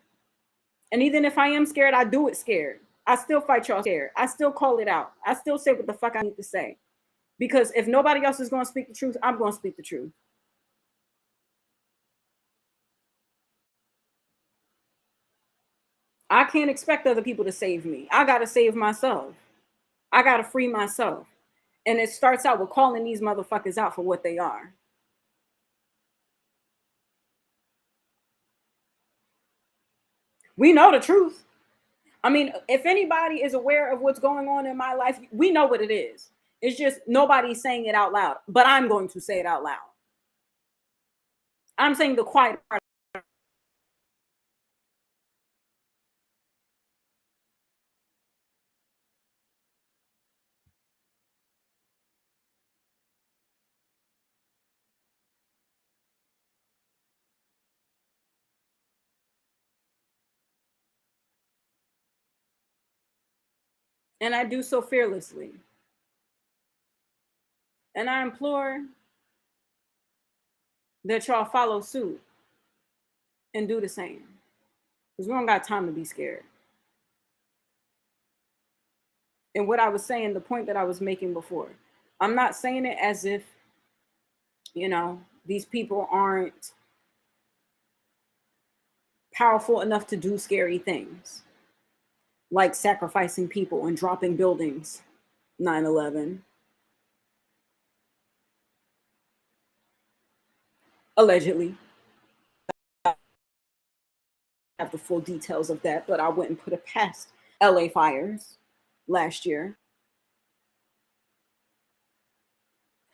And even if I am scared, I do it scared. I still fight y'all scared. I still call it out. I still say what the fuck I need to say. Because if nobody else is going to speak the truth, I'm going to speak the truth. I can't expect other people to save me. I got to save myself. I got to free myself. And it starts out with calling these motherfuckers out for what they are. We know the truth. I mean, if anybody is aware of what's going on in my life, we know what it is. It's just nobody's saying it out loud, but I'm going to say it out loud. I'm saying the quiet part. And I do so fearlessly. And I implore that y'all follow suit and do the same. Because we don't got time to be scared. And what I was saying, the point that I was making before, I'm not saying it as if, these people aren't powerful enough to do scary things, like sacrificing people and dropping buildings, 9/11. Allegedly. I have the full details of that, but I wouldn't put it past LA fires last year.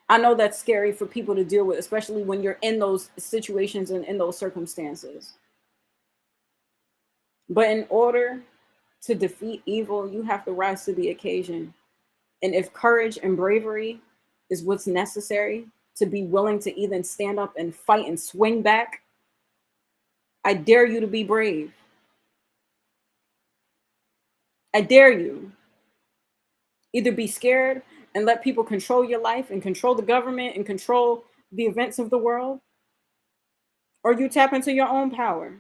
I know that's scary for people to deal with, especially when you're in those situations and in those circumstances. But in order to defeat evil, you have to rise to the occasion. And if courage and bravery is what's necessary to be willing to even stand up and fight and swing back, I dare you to be brave. I dare you. Either be scared and let people control your life and control the government and control the events of the world, or you tap into your own power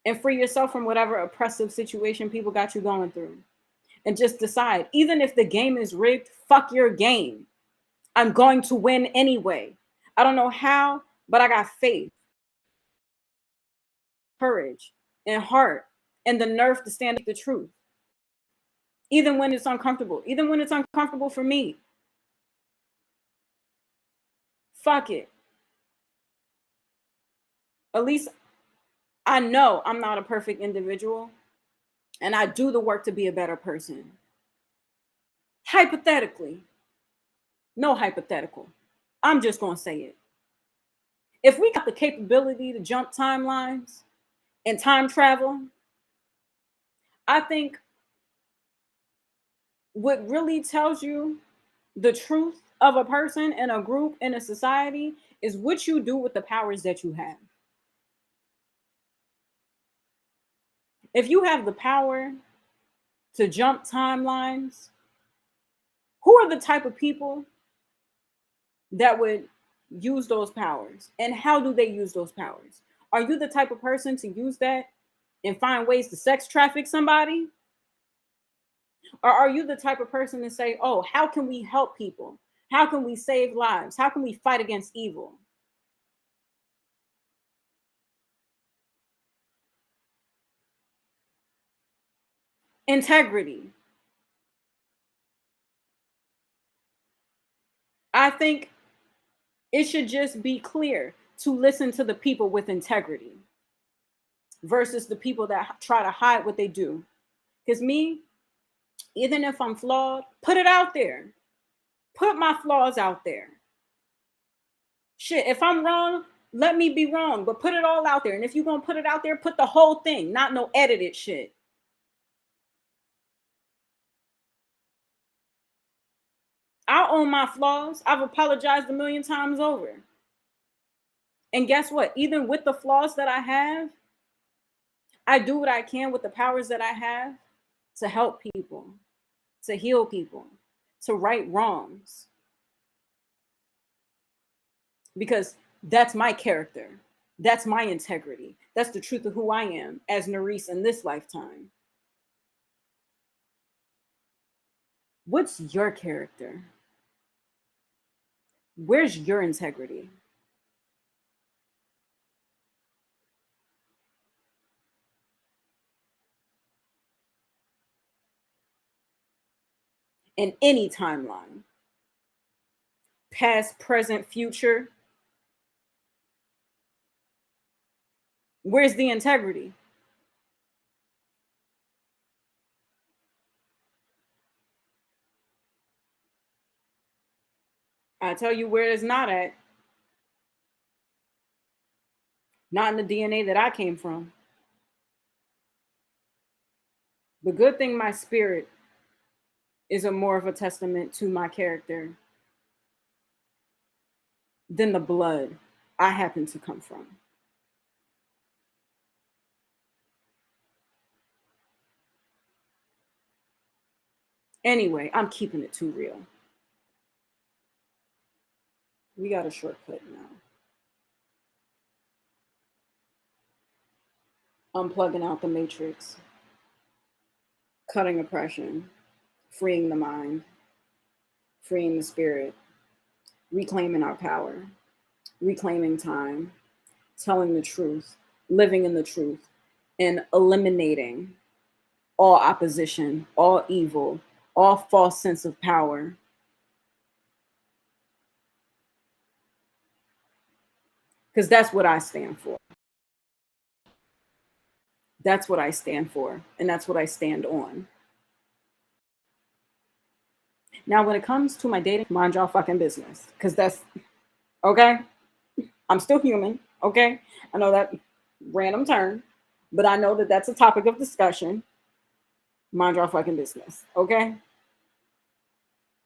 and free yourself from whatever oppressive situation people got you going through. And just decide, even if the game is rigged, fuck your game. I'm going to win anyway. I don't know how, but I got faith, courage, and heart, and the nerve to stand up the truth. Even when it's uncomfortable, even when it's uncomfortable for me. Fuck it. At least I know I'm not a perfect individual, and I do the work to be a better person. Hypothetically, no hypothetical. I'm just going to say it. If we got the capability to jump timelines and time travel, I think what really tells you the truth of a person in a group, in a society, is what you do with the powers that you have. If you have the power to jump timelines, who are the type of people that would use those powers? And how do they use those powers? Are you the type of person to use that and find ways to sex traffic somebody? Or are you the type of person to say, oh, how can we help people? How can we save lives? How can we fight against evil? Integrity. I think it should just be clear to listen to the people with integrity versus the people that try to hide what they do. Because me, even if I'm flawed, put it out there. Put my flaws out there. Shit, if I'm wrong, let me be wrong, but put it all out there. And if you're going to put it out there, put the whole thing, not no edited shit. I own my flaws. I've apologized a million times over. And guess what? Even with the flaws that I have, I do what I can with the powers that I have to help people, to heal people, to right wrongs. Because that's my character. That's my integrity. That's the truth of who I am as Narisse in this lifetime. What's your character? Where's your integrity? In any timeline, past, present, future, where's the integrity? I tell you where it's not at. Not in the DNA that I came from. The good thing, my spirit is a more of a testament to my character than the blood I happen to come from. Anyway, I'm keeping it too real. We got a shortcut now. Unplugging out the matrix, cutting oppression, freeing the mind, freeing the spirit, reclaiming our power, reclaiming time, telling the truth, living in the truth, and eliminating all opposition, all evil, all false sense of power. Because that's what I stand for. That's what I stand for. And that's what I stand on. Now, when it comes to my dating, mind y'all fucking business. Because that's okay. I'm still human. Okay. I know that random turn, but I know that that's a topic of discussion. Mind y'all fucking business. Okay.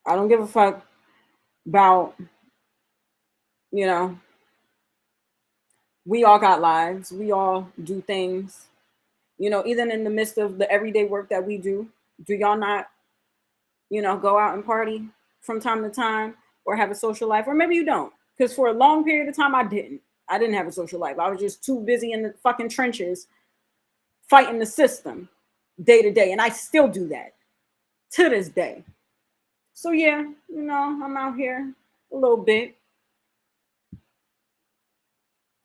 I don't give a fuck about, you know, we all got lives. We all do things, even in the midst of the everyday work that we do y'all not, go out and party from time to time or have a social life? Or maybe you don't. Because for a long period of time, I didn't. I didn't have a social life. I was just too busy in the fucking trenches fighting the system day to day. And I still do that to this day. So yeah, I'm out here a little bit.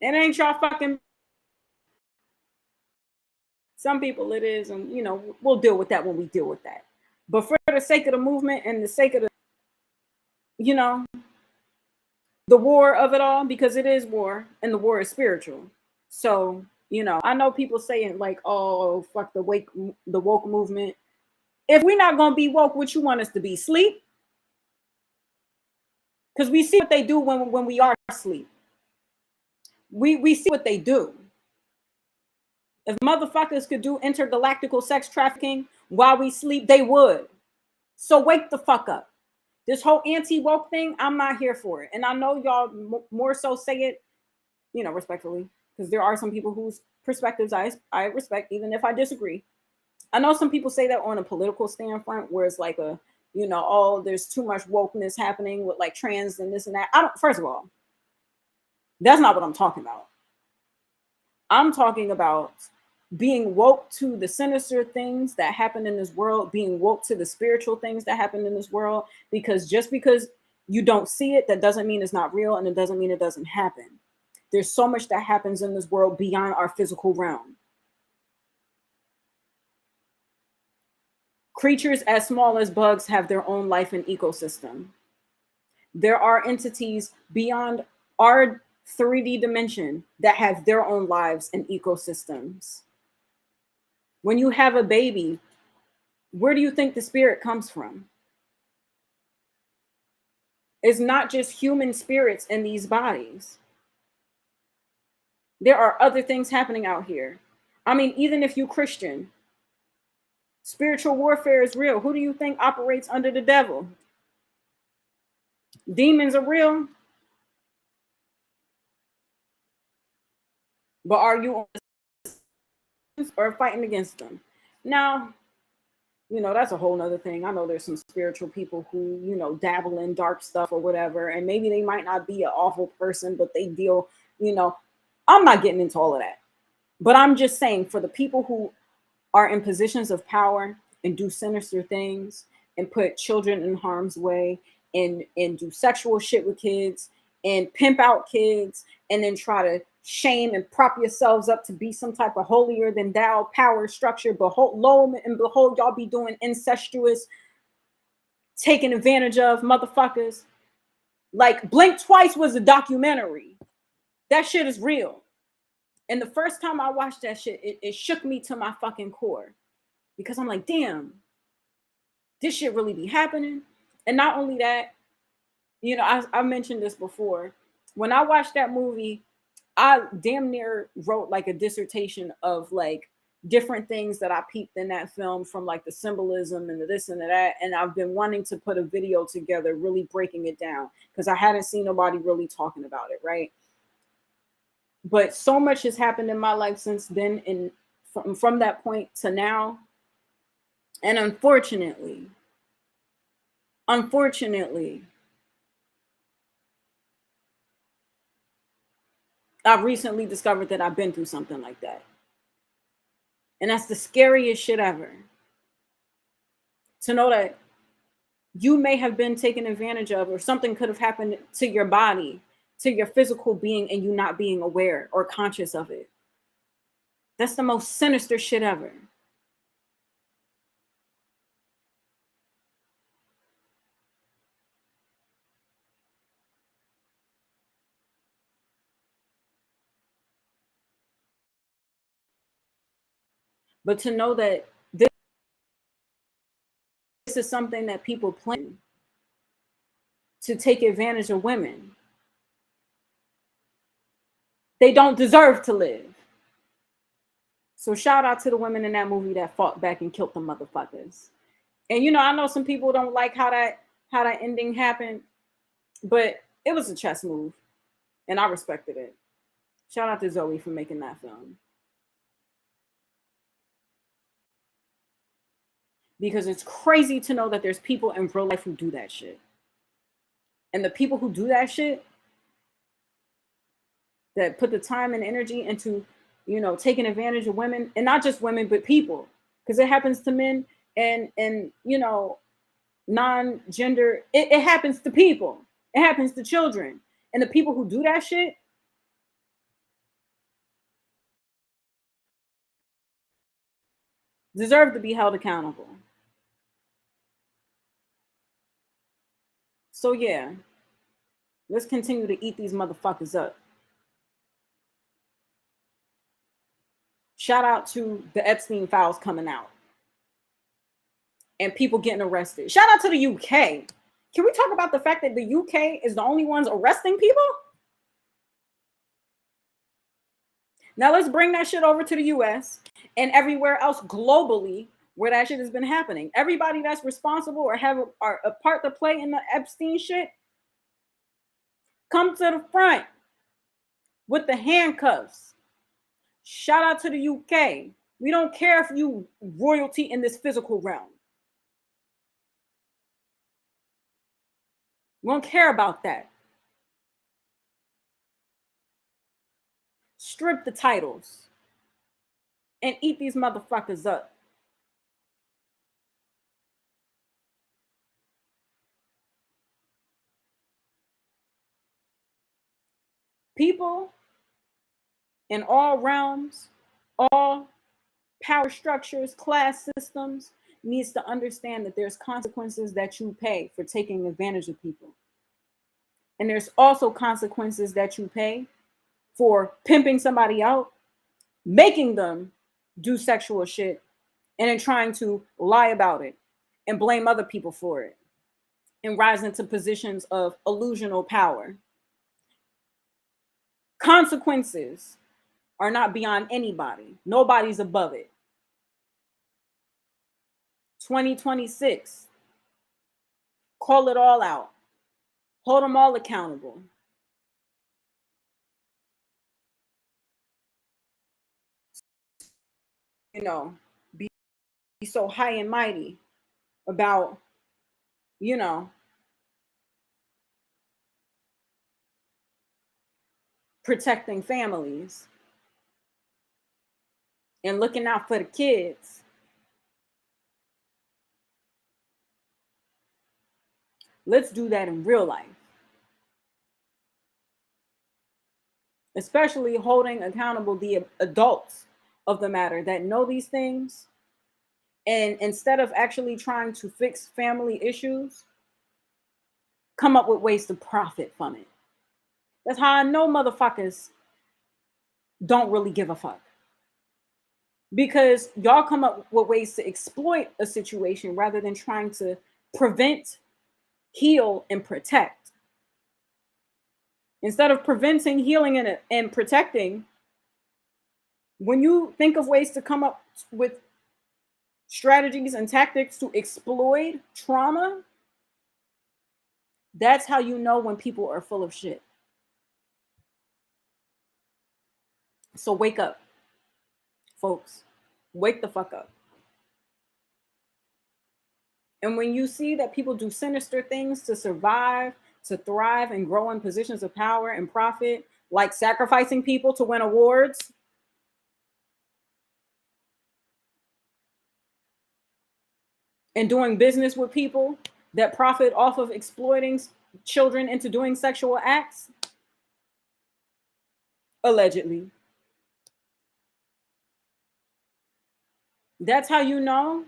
It ain't y'all fucking. Some people it is, and we'll deal with that when we deal with that. But for the sake of the movement and the sake of the, you know, the war of it all, because it is war, and the war is spiritual. So, I know people saying like, "Oh, fuck the woke movement." If we're not gonna be woke, what you want us to be? Sleep? Because we see what they do when we are asleep. We see what they do. If motherfuckers could do intergalactical sex trafficking while we sleep, they would. So wake the fuck up. This whole anti-woke thing, I'm not here for it. And I know y'all more so say it, respectfully, because there are some people whose perspectives I respect, even if I disagree. I know some people say that on a political standpoint, where it's like oh, there's too much wokeness happening with like trans and this and that. First of all, that's not what I'm talking about. I'm talking about being woke to the sinister things that happen in this world, being woke to the spiritual things that happen in this world, because just because you don't see it, that doesn't mean it's not real, and it doesn't mean it doesn't happen. There's so much that happens in this world beyond our physical realm. Creatures as small as bugs have their own life and ecosystem. There are entities beyond our 3D dimension that have their own lives and ecosystems. When you have a baby, where do you think the spirit comes from? It's not just human spirits in these bodies. There are other things happening out here. I mean, even if you Christian, spiritual warfare is real. Who do you think operates under the devil? Demons are real. But are you or fighting against them? Now, That's a whole nother thing. I know there's some spiritual people who, dabble in dark stuff or whatever, and maybe they might not be an awful person, but they deal, you know, I'm not getting into all of that. But I'm just saying, for the people who are in positions of power and do sinister things and put children in harm's way and do sexual shit with kids and pimp out kids and then try to shame and prop yourselves up to be some type of holier than thou power structure. Behold, lo and behold, y'all be doing incestuous, taking advantage of motherfuckers. Like Blink Twice was a documentary. That shit is real. And the first time I watched that shit, it shook me to my fucking core. Because I'm like, damn, this shit really be happening. And not only that, I mentioned this before. When I watched that movie, I damn near wrote like a dissertation of like different things that I peeped in that film, from like the symbolism and the this and the that. And I've been wanting to put a video together, really breaking it down, because I hadn't seen nobody really talking about it, right? But so much has happened in my life since then, and from that point to now. And unfortunately, I've recently discovered that I've been through something like that. And that's the scariest shit ever. To know that you may have been taken advantage of, or something could have happened to your body, to your physical being, and you not being aware or conscious of it. That's the most sinister shit ever. But to know that this is something that people plan to take advantage of women. They don't deserve to live. So shout out to the women in that movie that fought back and killed the motherfuckers. And I know some people don't like how that ending happened, but it was a chess move, and I respected it. Shout out to Zoe for making that film, because it's crazy to know that there's people in real life who do that shit, and the people who do that shit, that put the time and energy into, taking advantage of women, and not just women, but people, because it happens to men and non-gender. It happens to people. It happens to children, and the people who do that shit deserve to be held accountable. So yeah, let's continue to eat these motherfuckers up. Shout out to the Epstein files coming out and people getting arrested. Shout out to the UK. Can we talk about the fact that the UK is the only ones arresting people? Now let's bring that shit over to the US and everywhere else globally where that shit has been happening. Everybody that's responsible or have a part to play in the Epstein shit, come to the front with the handcuffs. Shout out to the UK. We don't care if you royalty in this physical realm. We don't care about that. Strip the titles and eat these motherfuckers up. People in all realms, all power structures, class systems, needs to understand that there's consequences that you pay for taking advantage of people. And there's also consequences that you pay for pimping somebody out, making them do sexual shit, and then trying to lie about it and blame other people for it and rise into positions of illusional power. Consequences are not beyond anybody. Nobody's above it. 2026. Call it all out. Hold them all accountable. Be so high and mighty about, you know, protecting families and looking out for the kids. Let's do that in real life, especially holding accountable the adults of the matter that know these things. And instead of actually trying to fix family issues, come up with ways to profit from it. That's how I know motherfuckers don't really give a fuck. Because y'all come up with ways to exploit a situation rather than trying to prevent, heal, and protect. Instead of preventing, healing, and protecting, when you think of ways to come up with strategies and tactics to exploit trauma, that's how you know when people are full of shit. So wake up, folks. Wake the fuck up. And when you see that people do sinister things to survive, to thrive, and grow in positions of power and profit, like sacrificing people to win awards, and doing business with people that profit off of exploiting children into doing sexual acts, allegedly. That's how you know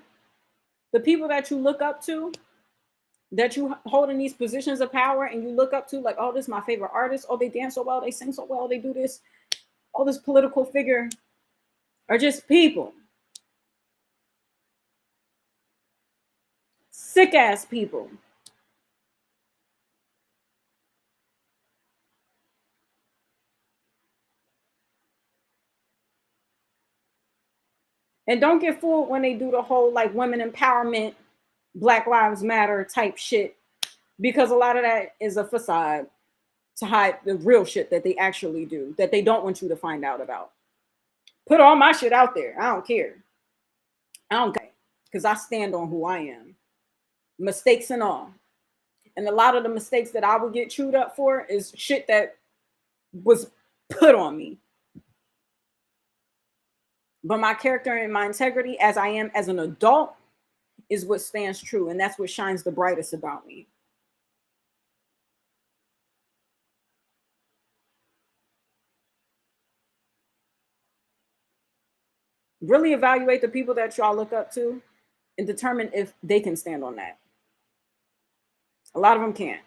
the people that you look up to, that you hold in these positions of power and you look up to, like, oh, this is my favorite artist. Oh, they dance so well. They sing so well. They do this. Oh, this political figure, are just people. Sick ass people. And don't get fooled when they do the whole like women empowerment, Black Lives Matter type shit, because a lot of that is a facade to hide the real shit that they actually do, that they don't want you to find out about. Put all my shit out there. I don't care. I don't care because I stand on who I am, mistakes and all. And a lot of the mistakes that I would get chewed up for is shit that was put on me. But my character and my integrity as I am as an adult is what stands true. And that's what shines the brightest about me. Really evaluate the people that y'all look up to and determine if they can stand on that. A lot of them can't.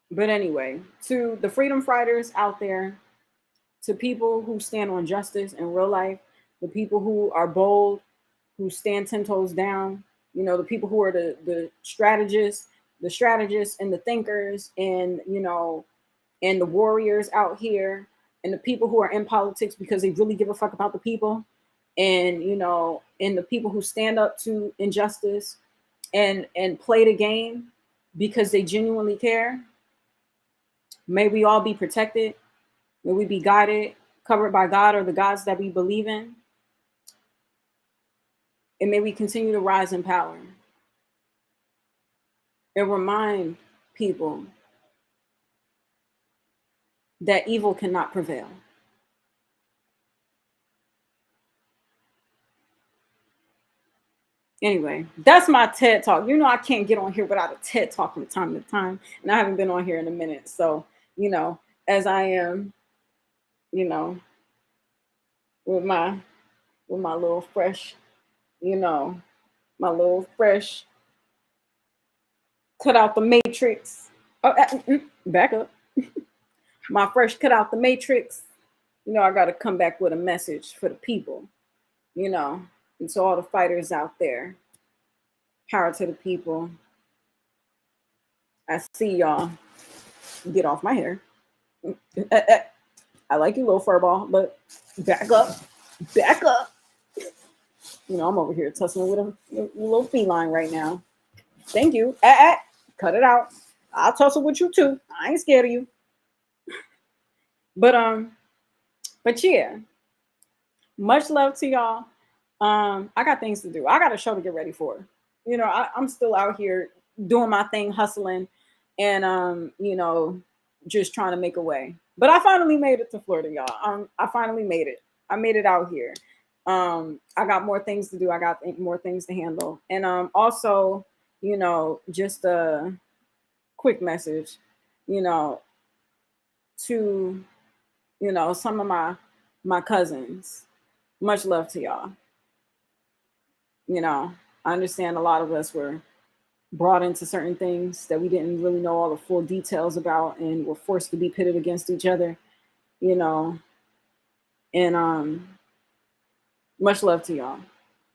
But anyway, to the freedom fighters out there, to people who stand on justice in real life, the people who are bold, who stand 10 toes down, you know, the people who are the strategists and the thinkers, and, you know, and the warriors out here, and the people who are in politics because they really give a fuck about the people, and, you know, and the people who stand up to injustice and play the game because they genuinely care. May we all be protected. May we be guided, covered by God or the gods that we believe in. And may we continue to rise in power and remind people that evil cannot prevail. Anyway, that's my TED Talk. You know, I can't get on here without a TED Talk from time to time. And I haven't been on here in a minute. So, you know, as I am, you know, with my little fresh, you know, my little fresh cut out the matrix. Oh, back up. My fresh cut out the matrix. You know, I got to come back with a message for the people, you know, and to all the fighters out there. Power to the people. I see y'all. Get off my hair. I like you, little furball, but back up. Back up. You know, I'm over here tussling with a little feline right now. Thank you. Cut it out. I'll tussle with you too. I ain't scared of you. But yeah. Much love to y'all. I got things to do. I got a show to get ready for. I'm still out here doing my thing, hustling, and just trying to make a way. But I finally made it to Florida, y'all. I finally made it. I made it out here. I got more things to do. I got more things to handle, and also, just a quick message, you know, to some of my cousins. Much love to y'all. I understand a lot of us were brought into certain things that we didn't really know all the full details about and were forced to be pitted against each other, you know, and much love to y'all.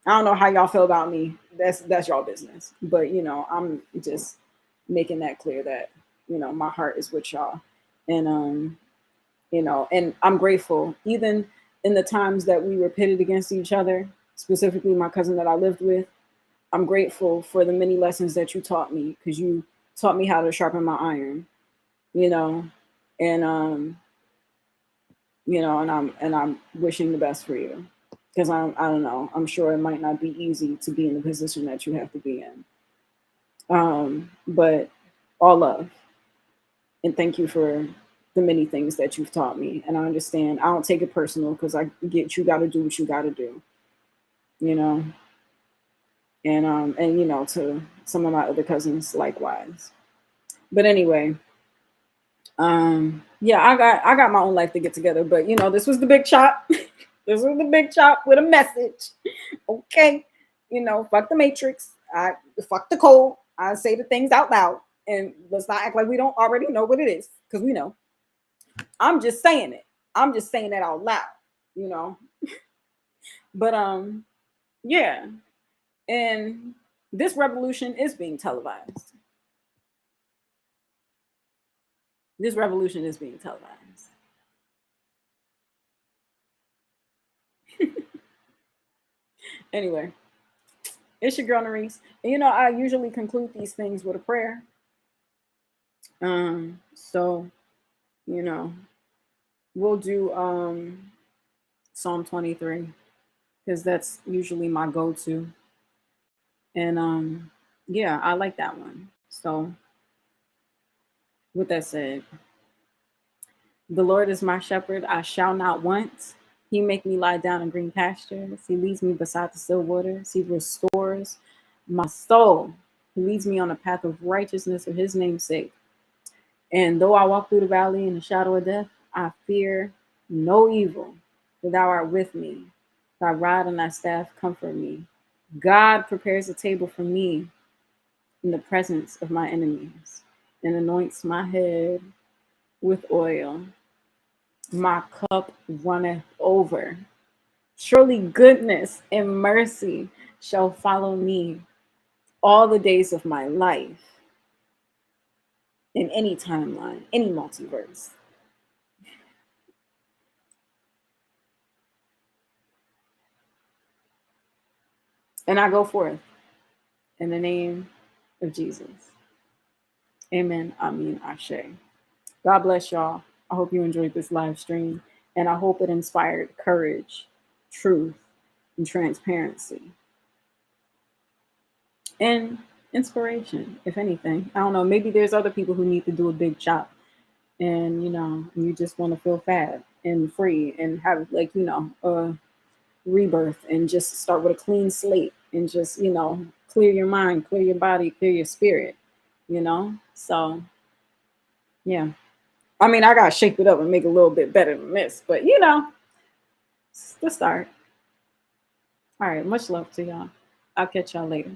I don't know how y'all feel about me. That's y'all business. But I'm just making that clear that, my heart is with y'all. And and I'm grateful. Even in the times that we were pitted against each other, specifically my cousin that I lived with, I'm grateful for the many lessons that you taught me, because you taught me how to sharpen my iron, you know, and and I'm wishing the best for you, because I don't know, I'm sure it might not be easy to be in the position that you have to be in. But all love, and thank you for the many things that you've taught me. And I understand. I don't take it personal, because I get you got to do what you got to do, you know. And to some of my other cousins likewise. But anyway, yeah, I got my own life to get together. But this was the big chop. This was the big chop with a message. Okay, fuck the matrix. I fuck the code. I say the things out loud, and let's not act like we don't already know what it is, because we know. I'm just saying it. I'm just saying that out loud, you know. But yeah. And this revolution is being televised. This revolution is being televised. Anyway, it's your girl Narisse. And I usually conclude these things with a prayer. So, you know, we'll do Psalm 23, because that's usually my go-to. And yeah, I like that one. So with that said, the Lord is my shepherd, I shall not want. He make me lie down in green pastures. He leads me beside the still waters. He restores my soul. He leads me on a path of righteousness for his name's sake. And though I walk through the valley in the shadow of death, I fear no evil, for thou art with me. Thy rod and thy staff comfort me. God prepares a table for me in the presence of my enemies, and anoints my head with oil. My cup runneth over. Surely goodness and mercy shall follow me all the days of my life, in any timeline, any multiverse. And I go forth in the name of Jesus. Amen. I mean, Ashe. God bless y'all. I hope you enjoyed this live stream, and I hope it inspired courage, truth, and transparency, and inspiration, if anything. I don't know. Maybe there's other people who need to do a big chop, and you just want to feel fat and free and have, like, a rebirth, and just start with a clean slate, and just clear your mind, clear your body, clear your spirit. So yeah. I mean, I gotta shape it up and make it a little bit better than this, but it's the start. All right, much love to y'all. I'll catch y'all later.